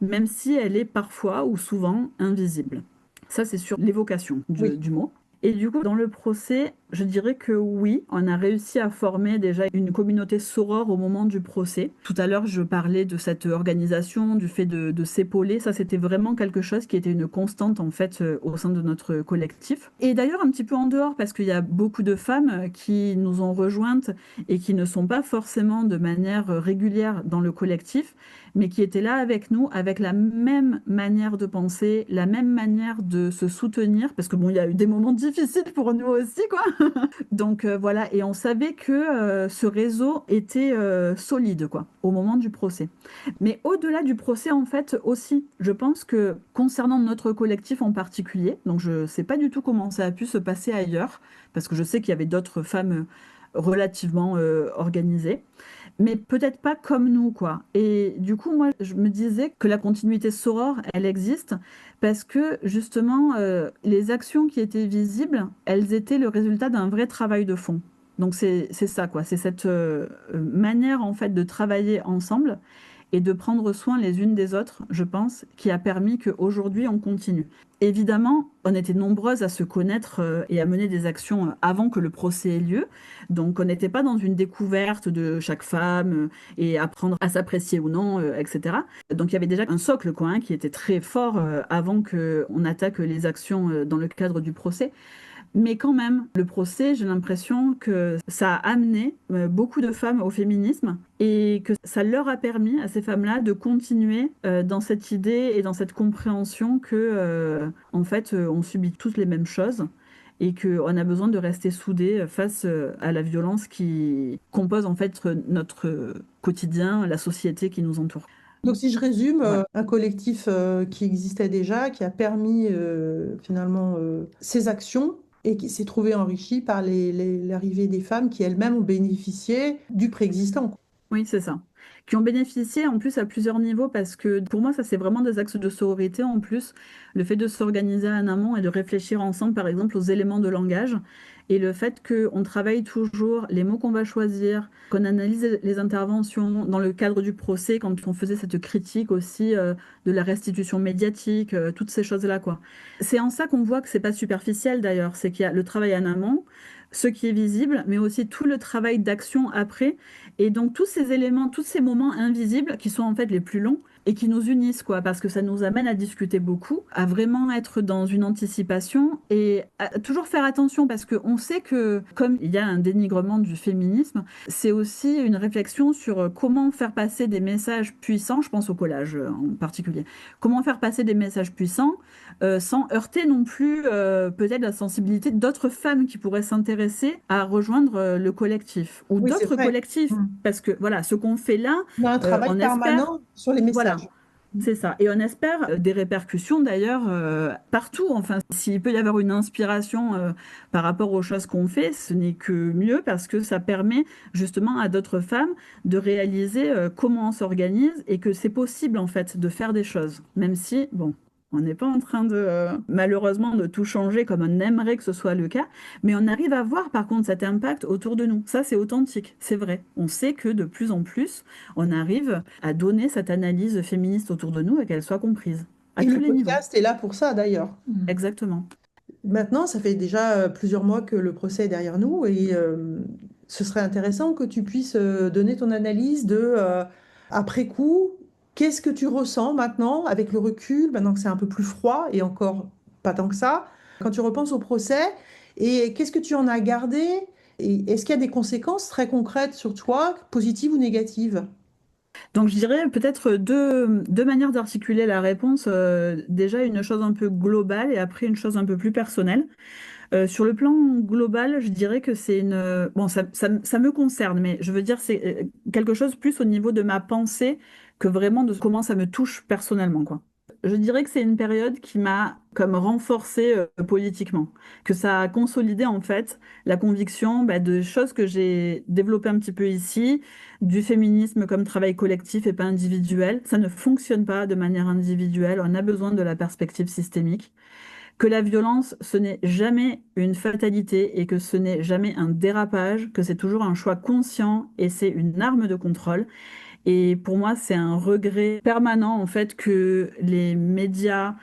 même si elle est parfois ou souvent invisible. Ça, c'est sur l'évocation du mot. Et du coup, dans le procès, je dirais que oui, on a réussi à former déjà une communauté sorore au moment du procès. Tout à l'heure, je parlais de cette organisation, du fait de s'épauler. Ça, c'était vraiment quelque chose qui était une constante, en fait, au sein de notre collectif. Et d'ailleurs, un petit peu en dehors, parce qu'il y a beaucoup de femmes qui nous ont rejointes et qui ne sont pas forcément de manière régulière dans le collectif, mais qui étaient là avec nous, avec la même manière de penser, la même manière de se soutenir, parce que bon, il y a eu des moments difficiles pour nous aussi, quoi. Donc voilà, et on savait que ce réseau était solide, quoi, au moment du procès. Mais au-delà du procès, en fait, aussi, je pense que concernant notre collectif en particulier, donc je ne sais pas du tout comment ça a pu se passer ailleurs, parce que je sais qu'il y avait d'autres femmes relativement organisées, mais peut-être pas comme nous, quoi. Et du coup, moi, je me disais que la continuité sorore, elle existe parce que, justement, les actions qui étaient visibles, elles étaient le résultat d'un vrai travail de fond. Donc, c'est ça, quoi. C'est cette manière, en fait, de travailler ensemble et de prendre soin les unes des autres, je pense, qui a permis qu'aujourd'hui, on continue. Évidemment, on était nombreuses à se connaître et à mener des actions avant que le procès ait lieu. Donc, on n'était pas dans une découverte de chaque femme et apprendre à s'apprécier ou non, etc. Donc, il y avait déjà un socle, quoi, hein, qui était très fort avant qu'on attaque les actions dans le cadre du procès. Mais quand même, le procès, j'ai l'impression que ça a amené beaucoup de femmes au féminisme et que ça leur a permis à ces femmes-là de continuer dans cette idée et dans cette compréhension que, en fait, on subit toutes les mêmes choses et qu'on a besoin de rester soudés face à la violence qui compose en fait notre quotidien, la société qui nous entoure. Donc si je résume, un collectif qui existait déjà, qui a permis finalement ces actions, et qui s'est trouvé enrichi par l'arrivée des femmes qui elles-mêmes ont bénéficié du préexistant. Oui, c'est ça. Qui ont bénéficié en plus à plusieurs niveaux parce que pour moi, ça c'est vraiment des axes de sororité en plus. Le fait de s'organiser en amont et de réfléchir ensemble, par exemple, aux éléments de langage Et le fait qu'on travaille toujours les mots qu'on va choisir, qu'on analyse les interventions dans le cadre du procès, quand on faisait cette critique aussi de la restitution médiatique, toutes ces choses-là, quoi. C'est en ça qu'on voit que c'est pas superficiel d'ailleurs, c'est qu'il y a le travail en amont, ce qui est visible, mais aussi tout le travail d'action après. Et donc tous ces éléments, tous ces moments invisibles qui sont en fait les plus longs et qui nous unissent, quoi, parce que ça nous amène à discuter beaucoup, à vraiment être dans une anticipation et à toujours faire attention parce qu'on sait que comme il y a un dénigrement du féminisme, c'est aussi une réflexion sur comment faire passer des messages puissants, je pense au collage en particulier, comment faire passer des messages puissants sans heurter non plus peut-être la sensibilité d'autres femmes qui pourraient s'intéresser à rejoindre le collectif ou Oui, c'est d'autres vrai. collectifs. Parce que voilà, ce qu'on fait là, Il y a un travail on espère, permanent sur les messages. voilà, c'est ça. Et on espère des répercussions d'ailleurs partout. Enfin, s'il peut y avoir une inspiration par rapport aux choses qu'on fait, ce n'est que mieux parce que ça permet justement à d'autres femmes de réaliser comment on s'organise et que c'est possible en fait de faire des choses, même si, bon. On n'est pas en train de, malheureusement, de tout changer comme on aimerait que ce soit le cas, mais on arrive à voir par contre cet impact autour de nous. Ça, c'est authentique, c'est vrai. On sait que de plus en plus, on arrive à donner cette analyse féministe autour de nous et qu'elle soit comprise. À Et tous le les niveaux. podcast est là pour ça d'ailleurs. Exactement. Maintenant, ça fait déjà plusieurs mois que le procès est derrière nous et ce serait intéressant que tu puisses donner ton analyse de après coup. Qu'est-ce que tu ressens maintenant avec le recul, maintenant que c'est un peu plus froid et encore pas tant que ça, quand tu repenses au procès et qu'est-ce que tu en as gardé et est-ce qu'il y a des conséquences très concrètes sur toi, positives ou négatives? Donc, je dirais peut-être deux manières d'articuler la réponse. Déjà, une chose un peu globale et après une chose un peu plus personnelle. Sur le plan global, je dirais que c'est une... Bon, ça me concerne, mais je veux dire, c'est quelque chose plus au niveau de ma pensée que vraiment de comment ça me touche personnellement, quoi. Je dirais que c'est une période qui m'a comme renforcée politiquement, que ça a consolidé en fait la conviction de choses que j'ai développées un petit peu ici, du féminisme comme travail collectif et pas individuel. Ça ne fonctionne pas de manière individuelle, on a besoin de la perspective systémique. Que la violence, ce n'est jamais une fatalité et que ce n'est jamais un dérapage, que c'est toujours un choix conscient et c'est une arme de contrôle. Et pour moi, c'est un regret permanent en fait que les médias,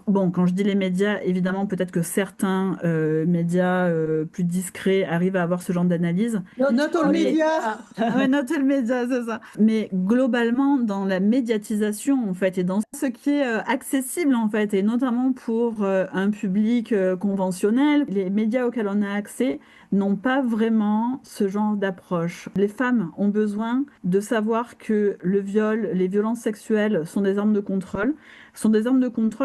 bon, quand je dis les médias, évidemment, peut-être que certains médias plus discrets arrivent à avoir ce genre d'analyse. Not all media. Ouais, not all media, c'est ça. Mais globalement, dans la médiatisation, en fait, et dans ce qui est accessible, en fait, et notamment pour un public conventionnel, les médias auxquels on a accès n'ont pas vraiment ce genre d'approche. Les femmes ont besoin de savoir que le viol, les violences sexuelles sont des armes de contrôle,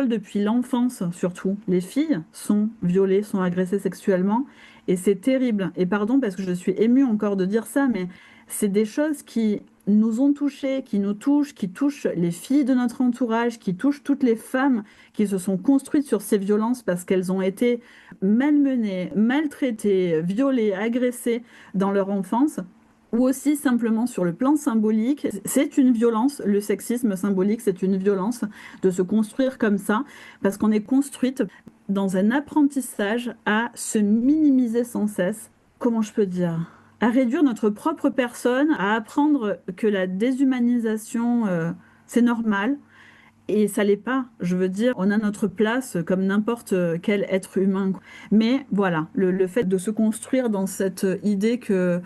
depuis l'enfance surtout. Les filles sont violées, sont agressées sexuellement et c'est terrible. Et pardon parce que je suis émue encore de dire ça, mais c'est des choses qui nous ont touchées, qui nous touchent, qui touchent les filles de notre entourage, qui touchent toutes les femmes qui se sont construites sur ces violences parce qu'elles ont été malmenées, maltraitées, violées, agressées dans leur enfance. Ou aussi simplement sur le plan symbolique, c'est une violence, le sexisme symbolique, c'est une violence de se construire comme ça, parce qu'on est construite dans un apprentissage à se minimiser sans cesse. Comment je peux dire? À réduire notre propre personne, à apprendre que la déshumanisation, c'est normal. Et ça l'est pas. Je veux dire, on a notre place comme n'importe quel être humain. Mais voilà, le fait de se construire dans cette idée que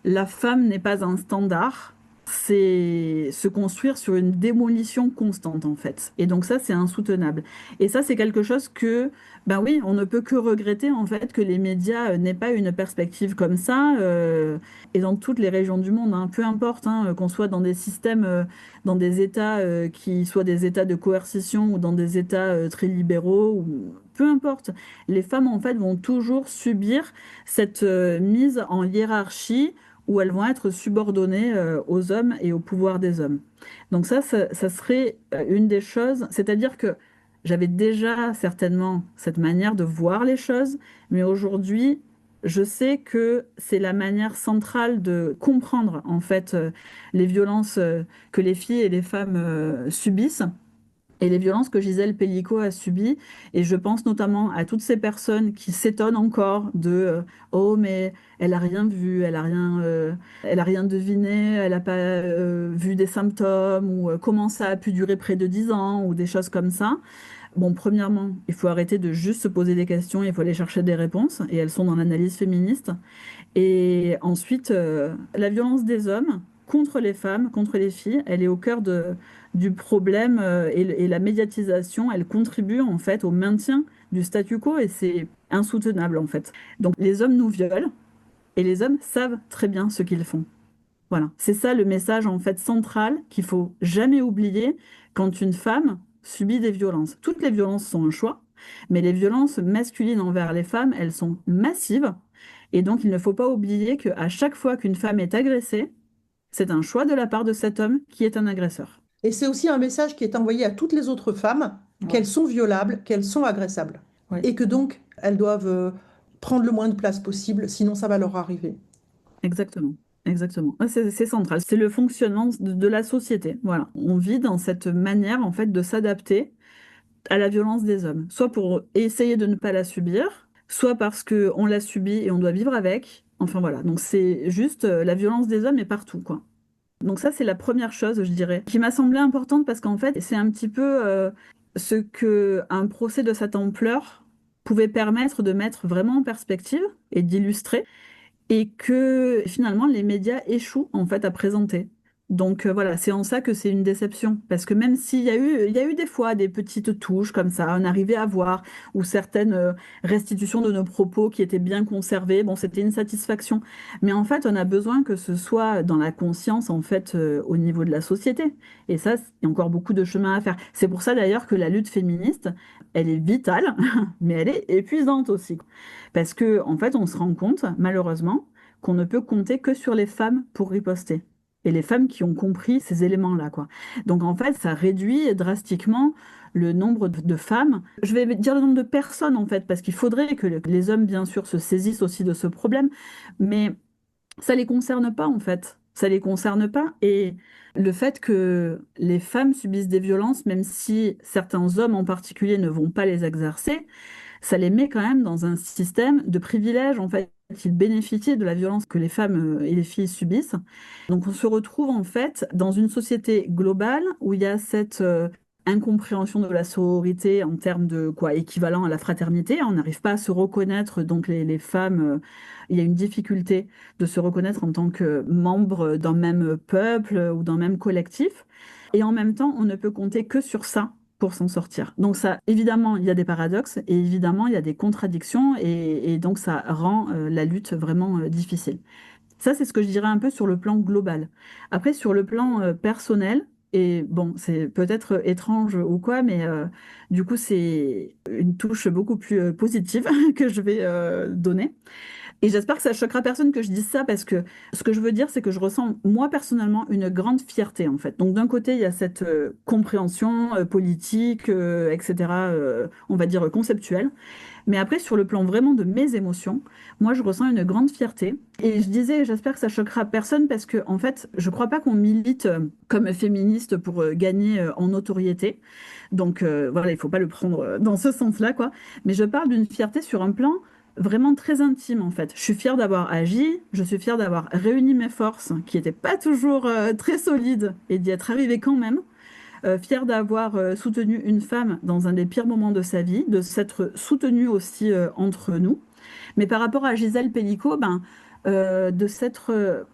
la femme n'est pas un standard, c'est se construire sur une démolition constante en fait. Et donc ça, c'est insoutenable. Et ça, c'est quelque chose que, ben oui, on ne peut que regretter en fait que les médias n'aient pas une perspective comme ça, et dans toutes les régions du monde, hein, peu importe, hein, qu'on soit dans des systèmes, dans des États qui soient des États de coercition ou dans des États très libéraux, ou peu importe. Les femmes en fait vont toujours subir cette mise en hiérarchie où elles vont être subordonnées aux hommes et au pouvoir des hommes. Donc ça serait une des choses, c'est-à-dire que j'avais déjà certainement cette manière de voir les choses, mais aujourd'hui, je sais que c'est la manière centrale de comprendre en fait les violences que les filles et les femmes subissent. et les violences que Gisèle Pellico a subies. Et je pense notamment à toutes ces personnes qui s'étonnent encore de oh, mais elle a rien vu, elle a rien deviné, elle n'a pas vu des symptômes, ou comment ça a pu durer près de 10 ans, ou des choses comme ça. Bon, premièrement, il faut arrêter de juste se poser des questions, il faut aller chercher des réponses, et elles sont dans l'analyse féministe. Et ensuite, la violence des hommes contre les femmes, contre les filles, elle est au cœur du problème, et la médiatisation, elle contribue en fait au maintien du statu quo, et c'est insoutenable en fait. Donc les hommes nous violent et les hommes savent très bien ce qu'ils font. Voilà, c'est ça le message en fait central qu'il faut jamais oublier quand une femme subit des violences. Toutes les violences sont un choix, mais les violences masculines envers les femmes, elles sont massives. Et donc, il ne faut pas oublier qu'à chaque fois qu'une femme est agressée, c'est un choix de la part de cet homme qui est un agresseur. Et c'est aussi un message qui est envoyé à toutes les autres femmes, qu'elles sont violables, qu'elles sont agressables. Ouais. Et que donc, elles doivent prendre le moins de place possible, sinon ça va leur arriver. Exactement. Exactement. C'est central. C'est le fonctionnement de la société. Voilà. On vit dans cette manière, en fait, de s'adapter à la violence des hommes. Soit pour essayer de ne pas la subir, soit parce qu'on l'a subie et on doit vivre avec. Enfin voilà, donc c'est juste la violence des hommes est partout, quoi. Donc ça, c'est la première chose, je dirais, qui m'a semblé importante parce qu'en fait, c'est un petit peu ce qu'un procès de cette ampleur pouvait permettre de mettre vraiment en perspective et d'illustrer, et que finalement les médias échouent en fait à présenter. Donc voilà, c'est en ça que c'est une déception. Parce que même s'il y a eu des fois des petites touches comme ça, on arrivait à voir, ou certaines restitutions de nos propos qui étaient bien conservées, bon, c'était une satisfaction. Mais en fait, on a besoin que ce soit dans la conscience, en fait, au niveau de la société. Et ça, il y a encore beaucoup de chemin à faire. C'est pour ça d'ailleurs que la lutte féministe, elle est vitale, mais elle est épuisante aussi. Parce que, en fait, on se rend compte, malheureusement, qu'on ne peut compter que sur les femmes pour riposter. Et les femmes qui ont compris ces éléments-là, quoi. Donc en fait, ça réduit drastiquement le nombre de femmes. Je vais dire le nombre de personnes, en fait, parce qu'il faudrait que les hommes, bien sûr, se saisissent aussi de ce problème, mais ça les concerne pas, en fait. Ça les concerne pas. Et le fait que les femmes subissent des violences, même si certains hommes en particulier ne vont pas les exercer, ça les met quand même dans un système de privilèges, en fait. Ils bénéficient de la violence que les femmes et les filles subissent. Donc on se retrouve en fait dans une société globale où il y a cette incompréhension de la sororité en termes de quoi équivalent à la fraternité. On n'arrive pas à se reconnaître, donc les femmes, il y a une difficulté de se reconnaître en tant que membre d'un même peuple ou d'un même collectif. Et en même temps, on ne peut compter que sur ça pour s'en sortir. Donc ça, évidemment, il y a des paradoxes et évidemment, il y a des contradictions et donc ça rend la lutte vraiment difficile. Ça, c'est ce que je dirais un peu sur le plan global. Après, sur le plan personnel, et bon, c'est peut-être étrange ou quoi, mais du coup, c'est une touche beaucoup plus positive que je vais donner. Et j'espère que ça choquera personne que je dise ça, parce que ce que je veux dire, c'est que je ressens, moi, personnellement, une grande fierté, en fait. Donc, d'un côté, il y a cette compréhension politique, etc., on va dire conceptuelle. Mais après, sur le plan vraiment de mes émotions, moi, je ressens une grande fierté. Et je disais, j'espère que ça choquera personne, parce que, en fait, je crois pas qu'on milite comme féministe pour gagner en notoriété. Donc, voilà, il faut pas le prendre dans ce sens-là, quoi. Mais je parle d'une fierté sur un plan vraiment très intime, en fait. Je suis fière d'avoir agi, je suis fière d'avoir réuni mes forces, qui n'étaient pas toujours très solides, et d'y être arrivée quand même. Fière d'avoir soutenu une femme dans un des pires moments de sa vie, de s'être soutenue aussi entre nous. Mais par rapport à Gisèle Pellico, de s'être...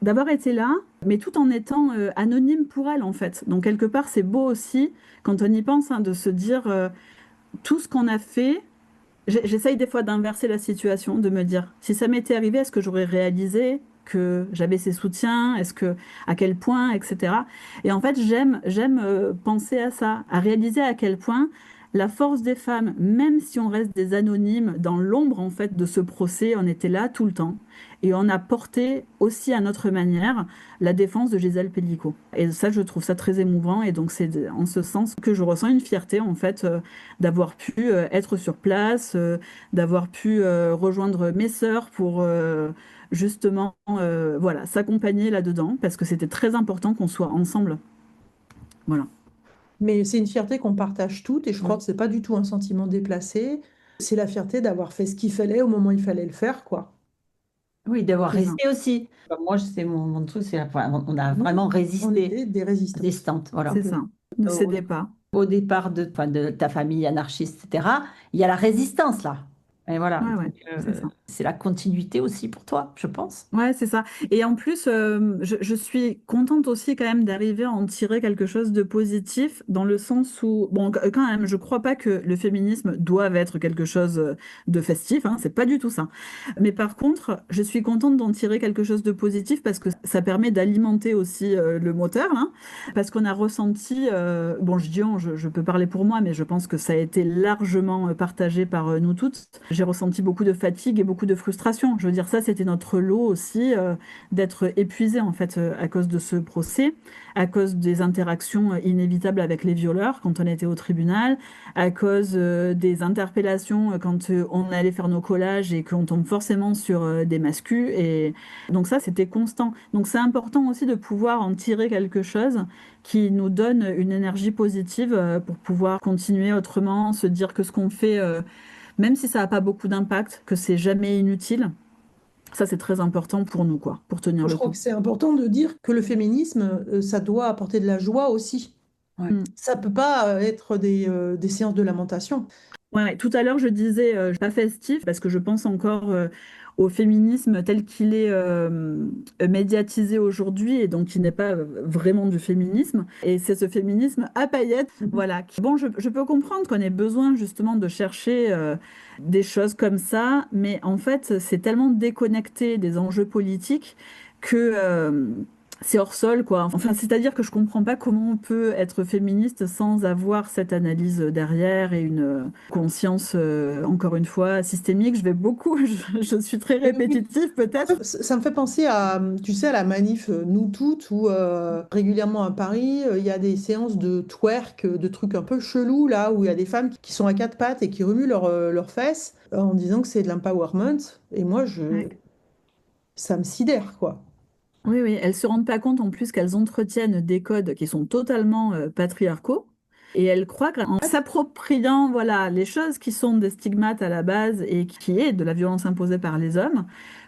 d'avoir été là, mais tout en étant anonyme pour elle, en fait. Donc, quelque part, c'est beau aussi, quand on y pense, hein, de se dire tout ce qu'on a fait. J'essaye des fois d'inverser la situation, de me dire, si ça m'était arrivé, est-ce que j'aurais réalisé que j'avais ces soutiens, à quel point, etc. Et en fait, j'aime penser à ça, à réaliser à quel point la force des femmes, même si on reste des anonymes dans l'ombre, en fait, de ce procès, on était là tout le temps. Et on a porté aussi à notre manière la défense de Gisèle Pellico. Et ça, je trouve ça très émouvant. Et donc, c'est en ce sens que je ressens une fierté, en fait, d'avoir pu être sur place, d'avoir pu rejoindre mes sœurs pour justement voilà, s'accompagner là-dedans, parce que c'était très important qu'on soit ensemble. Voilà. Mais c'est une fierté qu'on partage toutes et je crois que c'est pas du tout un sentiment déplacé. C'est la fierté d'avoir fait ce qu'il fallait au moment où il fallait le faire, quoi. Oui, d'avoir résisté aussi. Moi, c'est mon truc, on a vraiment résisté. On était des résistants. Résistantes, voilà. C'est ça. Ne cédez pas. Au départ de ta famille anarchiste, etc., il y a la résistance là. Et voilà. Ouais, Donc, c'est la continuité aussi pour toi, je pense. Ouais, c'est ça. Et en plus, je suis contente aussi quand même d'arriver à en tirer quelque chose de positif, dans le sens où, bon, quand même, je crois pas que le féminisme doive être quelque chose de festif, hein, c'est pas du tout ça. Mais par contre, je suis contente d'en tirer quelque chose de positif parce que ça permet d'alimenter aussi le moteur, hein, parce qu'on a ressenti, bon, je dis je peux parler pour moi, mais je pense que ça a été largement partagé par nous toutes. J'ai ressenti beaucoup de fatigue et beaucoup de frustration. Je veux dire, ça, c'était notre lot aussi, d'être épuisé en fait à cause de ce procès, à cause des interactions inévitables avec les violeurs quand on était au tribunal, à cause des interpellations quand on allait faire nos collages et qu'on tombe forcément sur des mascus. Et donc ça, c'était constant. Donc c'est important aussi de pouvoir en tirer quelque chose qui nous donne une énergie positive pour pouvoir continuer autrement, se dire que ce qu'on fait même si ça n'a pas beaucoup d'impact, que c'est jamais inutile. Ça, c'est très important pour nous, quoi, pour tenir le coup. Je crois que c'est important de dire que le féminisme, ça doit apporter de la joie aussi. Ouais. Ça peut pas être des séances de lamentation. Ouais, tout à l'heure, je disais pas festif, parce que je pense encore au féminisme tel qu'il est médiatisé aujourd'hui, et donc qui n'est pas vraiment du féminisme. Et c'est ce féminisme à paillettes, voilà. Bon, je peux comprendre qu'on ait besoin justement de chercher des choses comme ça, mais en fait, c'est tellement déconnecté des enjeux politiques que c'est hors sol, quoi. Enfin, c'est-à-dire que je comprends pas comment on peut être féministe sans avoir cette analyse derrière et une conscience, encore une fois, systémique. Je suis très répétitive peut-être. Ça me fait penser à, tu sais, à la manif Nous Toutes, où régulièrement à Paris, il y a des séances de twerk, de trucs un peu chelous, là, où il y a des femmes qui sont à quatre pattes et qui remuent leurs fesses en disant que c'est de l'empowerment. Et moi, ça me sidère, quoi. Oui, oui, elles ne se rendent pas compte en plus qu'elles entretiennent des codes qui sont totalement patriarcaux. Et elles croient qu'en s'appropriant voilà, les choses qui sont des stigmates à la base et qui est de la violence imposée par les hommes,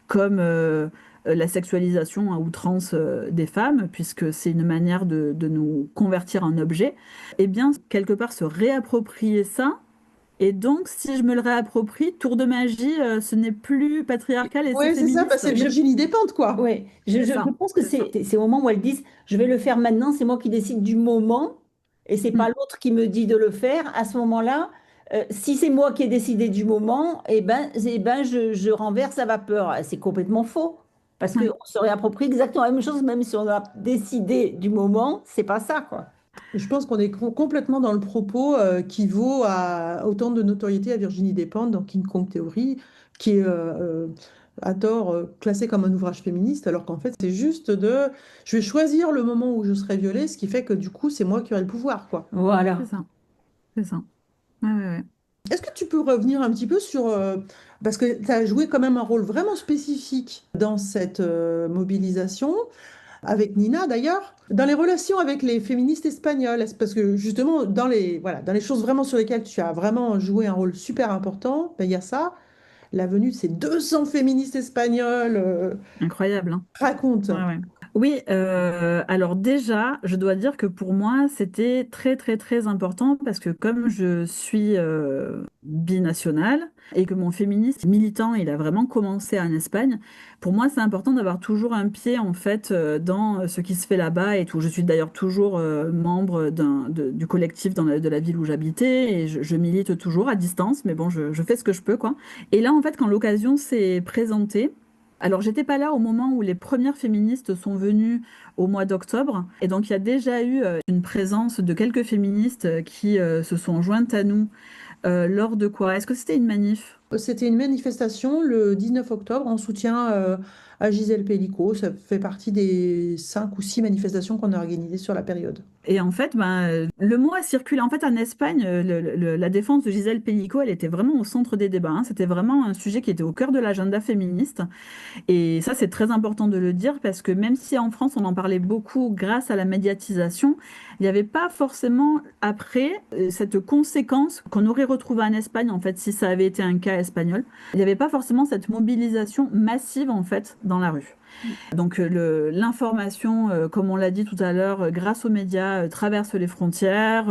comme la sexualisation à outrance des femmes, puisque c'est une manière de nous convertir en objet, eh bien, quelque part, se réapproprier ça. Et donc, si je me le réapproprie, tour de magie, ce n'est plus patriarcal et c'est féministe. Oui, c'est ça, parce que c'est Virginie Despentes, quoi. Oui, je pense que c'est au moment où elles disent « je vais le faire maintenant, c'est moi qui décide du moment, et c'est pas l'autre qui me dit de le faire ». À ce moment-là, si c'est moi qui ai décidé du moment, je renverse la vapeur. C'est complètement faux, parce qu'on se réapproprie exactement la même chose, même si on a décidé du moment, c'est pas ça, quoi. Je pense qu'on est complètement dans le propos qui vaut autant de notoriété à Virginie Despentes dans King Kong Theory, qui est à tort classé comme un ouvrage féministe, alors qu'en fait c'est juste je vais choisir le moment où je serai violée, ce qui fait que du coup c'est moi qui aurai le pouvoir, quoi. Voilà. C'est ça. Ouais. Est-ce que tu peux revenir un petit peu sur... parce que tu as joué quand même un rôle vraiment spécifique dans cette mobilisation, avec Nina d'ailleurs, dans les relations avec les féministes espagnoles, parce que justement dans les choses vraiment sur lesquelles tu as vraiment joué un rôle super important, il y a ça, la venue de ces 200 féministes espagnoles. Incroyable, hein. Raconte. Ouais. Oui, alors déjà, je dois dire que pour moi, c'était très, très, très important parce que comme je suis binationale et que mon féminisme militant, il a vraiment commencé en Espagne, pour moi, c'est important d'avoir toujours un pied, en fait, dans ce qui se fait là-bas et tout. Je suis d'ailleurs toujours membre du collectif de la ville où j'habitais et je milite toujours à distance, mais bon, je fais ce que je peux, quoi. Et là, en fait, quand l'occasion s'est présentée, alors, j'étais pas là au moment où les premières féministes sont venues au mois d'octobre. Et donc, il y a déjà eu une présence de quelques féministes qui se sont jointes à nous lors de quoi? Est-ce que c'était une manif? C'était une manifestation le 19 octobre en soutien à Gisèle Pellicot. Ça fait partie des 5 ou 6 manifestations qu'on a organisées sur la période. Et en fait, le mot a circulé. En fait, en Espagne, la défense de Gisèle Pellicot, elle était vraiment au centre des débats. C'était vraiment un sujet qui était au cœur de l'agenda féministe. Et ça, c'est très important de le dire parce que même si en France, on en parlait beaucoup grâce à la médiatisation, il n'y avait pas forcément après cette conséquence qu'on aurait retrouvée en Espagne, en fait, si ça avait été un cas espagnol. Il n'y avait pas forcément cette mobilisation massive, en fait, dans la rue. Donc l'information, comme on l'a dit tout à l'heure, grâce aux médias, traverse les frontières,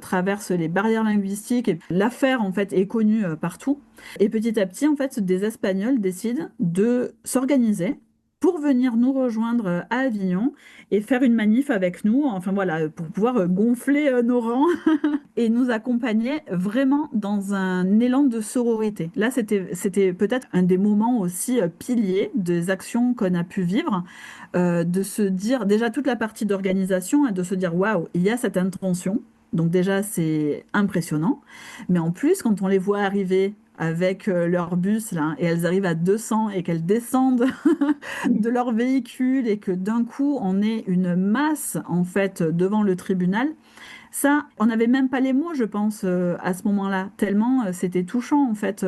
traverse les barrières linguistiques. Et l'affaire, en fait, est connue partout. Et petit à petit, en fait, des Espagnols décident de s'organiser pour venir nous rejoindre à Avignon et faire une manif avec nous, enfin voilà, pour pouvoir gonfler nos rangs et nous accompagner vraiment dans un élan de sororité. Là, c'était peut-être un des moments aussi piliers des actions qu'on a pu vivre, de se dire, déjà toute la partie d'organisation, de se dire, waouh, il y a cette intention. Donc déjà, c'est impressionnant. Mais en plus, quand on les voit arriver avec leur bus, là, et elles arrivent à 200 et qu'elles descendent de leur véhicule et que d'un coup, on est une masse, en fait, devant le tribunal. Ça, on n'avait même pas les mots, je pense, à ce moment-là, tellement c'était touchant, en fait,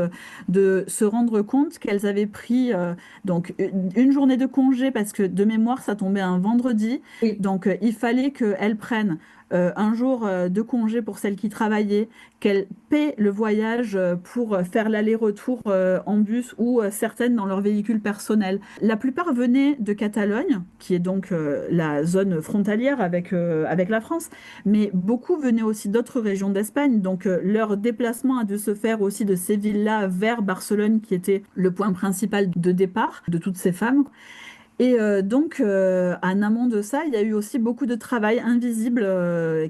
de se rendre compte qu'elles avaient pris donc une journée de congé, parce que de mémoire, ça tombait un vendredi. Oui. Donc, il fallait qu'elles prennent un jour de congé pour celles qui travaillaient, qu'elles paient le voyage pour faire l'aller-retour en bus ou certaines dans leur véhicule personnel. La plupart venaient de Catalogne, qui est donc la zone frontalière avec la France, mais beaucoup venaient aussi d'autres régions d'Espagne. Donc leur déplacement a dû se faire aussi de ces villes-là vers Barcelone, qui était le point principal de départ de toutes ces femmes. Et donc, en amont de ça, il y a eu aussi beaucoup de travail invisible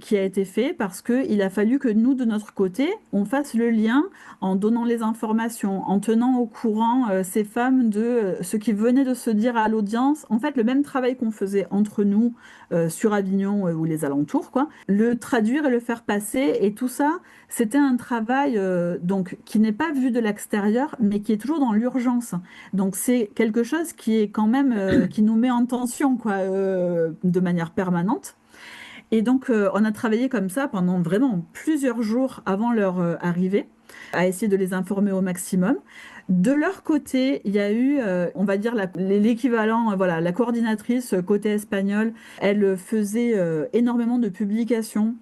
qui a été fait parce qu'il a fallu que nous, de notre côté, on fasse le lien en donnant les informations, en tenant au courant ces femmes de ce qui venait de se dire à l'audience. En fait, le même travail qu'on faisait entre nous sur Avignon ou les alentours, quoi, le traduire et le faire passer. Et tout ça, c'était un travail donc, qui n'est pas vu de l'extérieur, mais qui est toujours dans l'urgence. Donc, c'est quelque chose qui est quand même... qui nous met en tension, quoi, de manière permanente. Et donc, on a travaillé comme ça pendant vraiment plusieurs jours avant leur arrivée, à essayer de les informer au maximum. De leur côté, il y a eu, on va dire, l'équivalent, voilà, la coordinatrice côté espagnol, elle faisait énormément de publications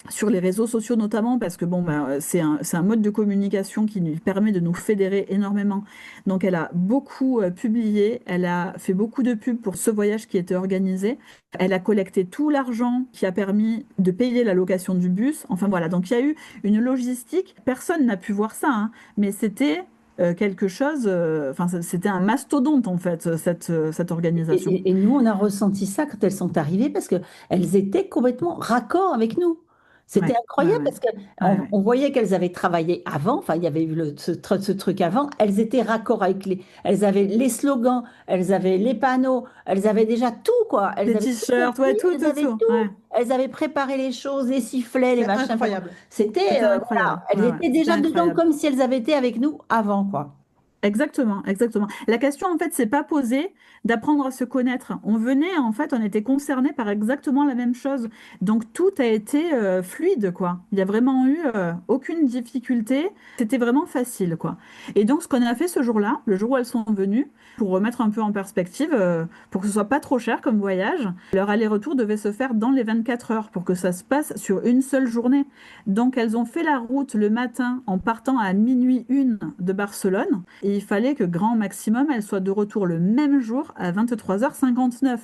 sur les réseaux sociaux notamment, parce que bon, c'est un mode de communication qui lui permet de nous fédérer énormément. Donc elle a beaucoup publié, elle a fait beaucoup de pubs pour ce voyage qui était organisé. Elle a collecté tout l'argent qui a permis de payer la location du bus. Enfin voilà, donc il y a eu une logistique. Personne n'a pu voir ça, hein, mais c'était... quelque chose, c'était un mastodonte en fait, cette organisation. Et nous, on a ressenti ça quand elles sont arrivées parce qu'elles étaient complètement raccord avec nous. C'était incroyable parce qu'on voyait qu'elles avaient travaillé avant, enfin il y avait eu ce truc avant, elles étaient raccord avec elles avaient les slogans, elles avaient les panneaux, elles avaient déjà tout quoi. Elles les avaient t-shirts, tout, tout. Ouais. Elles avaient préparé les choses, les sifflets, les machins. Incroyable. C'était incroyable. Elles étaient déjà dedans comme si elles avaient été avec nous avant quoi. Exactement, exactement. La question, en fait, c'est pas posée d'apprendre à se connaître. On venait, en fait, on était concernés par exactement la même chose. Donc, tout a été fluide, quoi. Il y a vraiment eu aucune difficulté. C'était vraiment facile, quoi. Et donc, ce qu'on a fait ce jour-là, le jour où elles sont venues, pour remettre un peu en perspective, pour que ce soit pas trop cher comme voyage, leur aller-retour devait se faire dans les 24 heures pour que ça se passe sur une seule journée. Donc, elles ont fait la route le matin en partant à minuit 1 de Barcelone. Et il fallait que grand maximum, elles soient de retour le même jour à 23h59.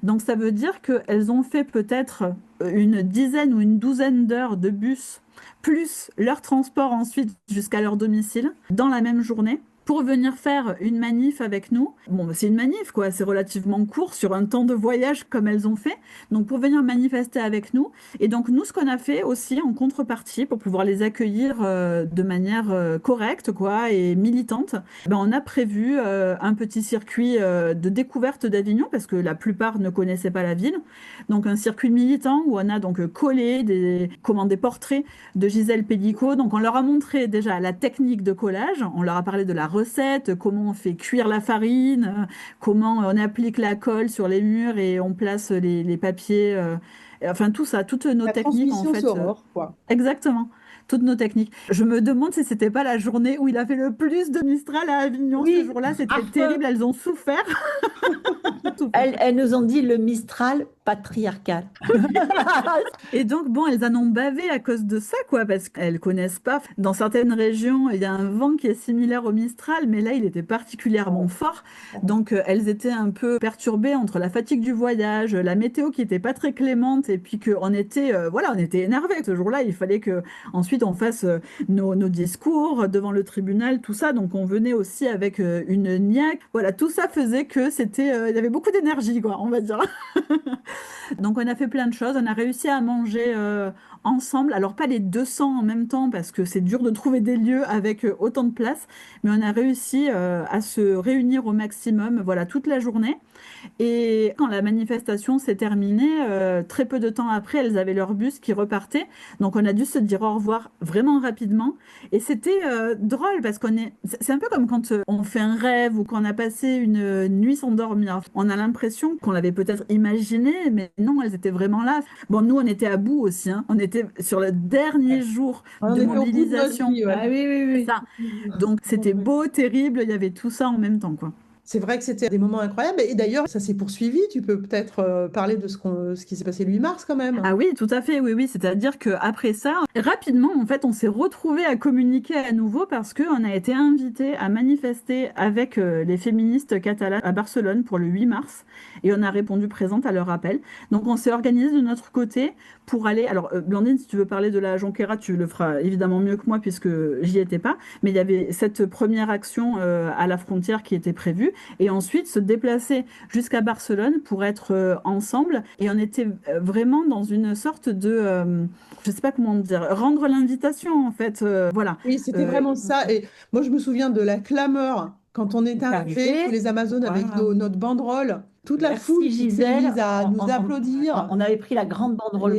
Donc ça veut dire qu'elles ont fait peut-être une dizaine ou une douzaine d'heures de bus, plus leur transport ensuite jusqu'à leur domicile, dans la même journée. pour venir faire une manif avec nous. Bon, c'est une manif, quoi, c'est relativement court sur un temps de voyage comme elles ont fait. Donc, pour venir manifester avec nous. Et donc, nous, ce qu'on a fait aussi en contrepartie pour pouvoir les accueillir de manière correcte, quoi, et militante, on a prévu un petit circuit de découverte d'Avignon parce que la plupart ne connaissaient pas la ville. Donc, un circuit militant où on a donc collé des portraits de Gisèle Pélicaud. Donc, on leur a montré déjà la technique de collage. On leur a parlé de la recette, comment on fait cuire la farine, comment on applique la colle sur les murs et on place les papiers. Enfin, tout ça, toutes nos techniques en fait. Sonore, quoi. Exactement. Toutes nos techniques. Je me demande si c'était pas la journée où il a fait le plus de Mistral à Avignon. Ce jour-là, c'était terrible. Elles ont souffert. Elles nous ont dit le Mistral patriarcal. Et donc, elles en ont bavé à cause de ça, quoi, parce qu'elles connaissent pas. Dans certaines régions, il y a un vent qui est similaire au Mistral, mais là, il était particulièrement fort. Donc, elles étaient un peu perturbées entre la fatigue du voyage, la météo qui était pas très clémente, et puis qu'on était, on était énervés. Ce jour-là, il fallait que ensuite on fasse nos discours devant le tribunal, tout ça. Donc, on venait aussi avec une niaque. Voilà, tout ça faisait que il y avait beaucoup d'énergie, quoi, on va dire. Donc on a fait plein de choses, on a réussi à manger ensemble, alors pas les 200 en même temps parce que c'est dur de trouver des lieux avec autant de place, mais on a réussi à se réunir au maximum, voilà, toute la journée. Et quand la manifestation s'est terminée, très peu de temps après, elles avaient leur bus qui repartait, donc on a dû se dire au revoir vraiment rapidement. Et c'était drôle parce c'est un peu comme quand on fait un rêve ou qu'on a passé une nuit sans dormir. On a l'impression qu'on l'avait peut-être imaginé, mais non, elles étaient vraiment là. Bon, nous, on était à bout aussi, hein. On était sur le dernier jour de mobilisation. Au bout de notre vie, ouais. Ça. Donc, c'était beau, terrible, il y avait tout ça en même temps, quoi. C'est vrai que c'était des moments incroyables. Et d'ailleurs, ça s'est poursuivi. Tu peux peut-être parler de ce qui s'est passé le 8 mars quand même. Ah oui, tout à fait, oui. C'est-à-dire qu'après ça, rapidement, en fait, on s'est retrouvés à communiquer à nouveau parce qu'on a été invités à manifester avec les féministes catalanes à Barcelone pour le 8 mars. Et on a répondu présente à leur appel. Donc, on s'est organisé de notre côté pour aller... Alors, Blandine, si tu veux parler de la Jonquera, tu le feras évidemment mieux que moi puisque j'y étais pas. Mais il y avait cette première action à la frontière qui était prévue. Et ensuite se déplacer jusqu'à Barcelone pour être ensemble. Et on était vraiment dans une sorte de, je sais pas comment dire, rendre l'invitation en fait. Voilà. Oui, c'était vraiment ça. Et moi, je me souviens de la clameur quand on est arrivé, les Amazones avec notre banderole. Toute la foule qui s'est mise à nous applaudir. On avait pris la grande banderole.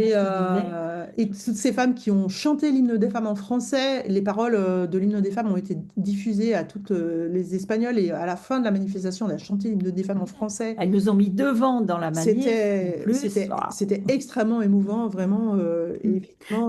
Et toutes ces femmes qui ont chanté l'hymne des femmes en français, les paroles de l'hymne des femmes ont été diffusées à toutes les Espagnoles. Et à la fin de la manifestation, on a chanté l'hymne des femmes en français. Elles nous ont mis devant dans la manif. C'était extrêmement émouvant, vraiment.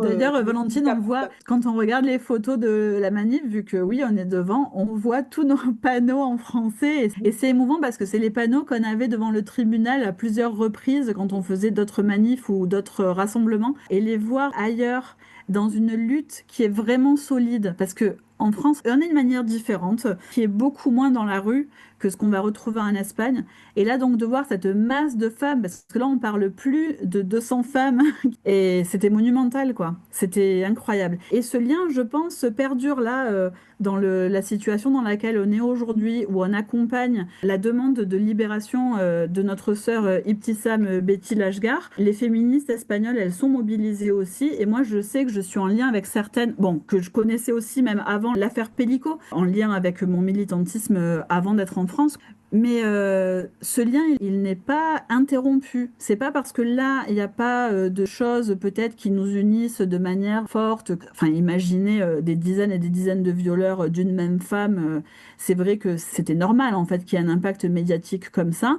D'ailleurs, Valentine, on voit, quand on regarde les photos de la manif, vu que oui, on est devant, on voit tous nos panneaux en français. Et c'est émouvant parce que c'est les panneaux qu'on avait devant le tribunal à plusieurs reprises quand on faisait d'autres manifs ou d'autres rassemblements, et les voir ailleurs dans une lutte qui est vraiment solide, parce que en France, on a une manière différente, qui est beaucoup moins dans la rue que ce qu'on va retrouver en Espagne. Et là, donc, de voir cette masse de femmes, parce que là, on parle plus de 200 femmes, et c'était monumental, quoi. C'était incroyable. Et ce lien, je pense, perdure là, dans la situation dans laquelle on est aujourd'hui, où on accompagne la demande de libération de notre sœur Ibtissam Betty Lashgar. Les féministes espagnoles, elles sont mobilisées aussi, et moi, je sais que je suis en lien avec certaines, que je connaissais aussi même avant l'affaire Pélicaud, en lien avec mon militantisme avant d'être en France. Mais ce lien, il n'est pas interrompu. C'est pas parce que là, il n'y a pas de choses peut-être qui nous unissent de manière forte. Enfin, imaginez des dizaines et des dizaines de violeurs d'une même femme. C'est vrai que c'était normal, en fait, qu'il y ait un impact médiatique comme ça.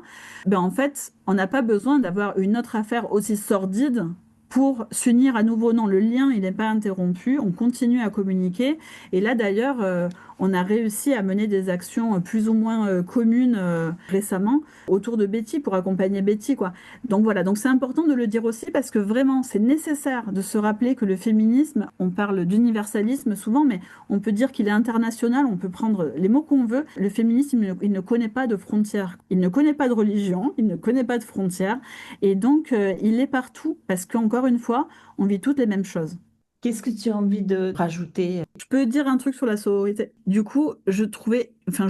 En fait, on n'a pas besoin d'avoir une autre affaire aussi sordide pour s'unir à nouveau. Non, le lien, il n'est pas interrompu, on continue à communiquer. Et là, d'ailleurs, on a réussi à mener des actions plus ou moins communes récemment autour de Betty, pour accompagner Betty, quoi. Donc voilà, donc c'est important de le dire aussi, parce que vraiment, c'est nécessaire de se rappeler que le féminisme, on parle d'universalisme souvent, mais on peut dire qu'il est international, on peut prendre les mots qu'on veut. Le féminisme, il ne connaît pas de frontières, il ne connaît pas de religion, il ne connaît pas de frontières, et donc il est partout, parce qu'encore une fois, on vit toutes les mêmes choses. Qu'est-ce que tu as envie de rajouter? Je peux dire un truc sur la sororité. Du coup, je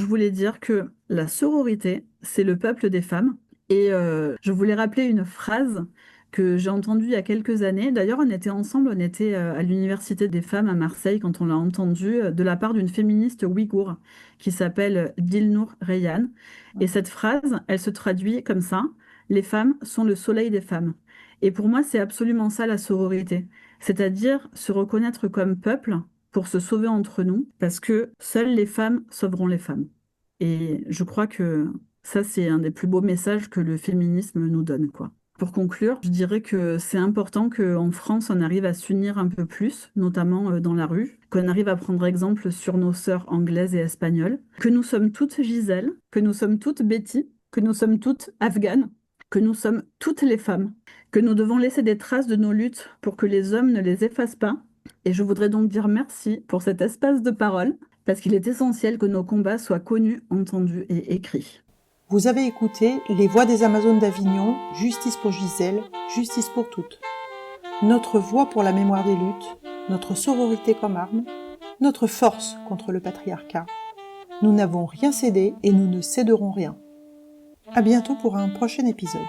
voulais dire que la sororité, c'est le peuple des femmes. Et je voulais rappeler une phrase que j'ai entendue il y a quelques années. D'ailleurs, on était ensemble, on était à l'Université des femmes à Marseille quand on l'a entendue de la part d'une féministe ouïghour qui s'appelle Dilnour Reyhan. Et cette phrase, elle se traduit comme ça: les femmes sont le soleil des femmes. Et pour moi, c'est absolument ça la sororité. C'est-à-dire se reconnaître comme peuple pour se sauver entre nous, parce que seules les femmes sauveront les femmes. Et je crois que ça, c'est un des plus beaux messages que le féminisme nous donne, quoi. Pour conclure, je dirais que c'est important qu'en France, on arrive à s'unir un peu plus, notamment dans la rue, qu'on arrive à prendre exemple sur nos sœurs anglaises et espagnoles, que nous sommes toutes Gisèle, que nous sommes toutes Betty, que nous sommes toutes afghanes, que nous sommes toutes les femmes, que nous devons laisser des traces de nos luttes pour que les hommes ne les effacent pas. Et je voudrais donc dire merci pour cet espace de parole, parce qu'il est essentiel que nos combats soient connus, entendus et écrits. Vous avez écouté Les Voix des Amazones d'Avignon, Justice pour Gisèle, Justice pour toutes. Notre voix pour la mémoire des luttes, notre sororité comme arme, notre force contre le patriarcat. Nous n'avons rien cédé et nous ne céderons rien. À bientôt pour un prochain épisode.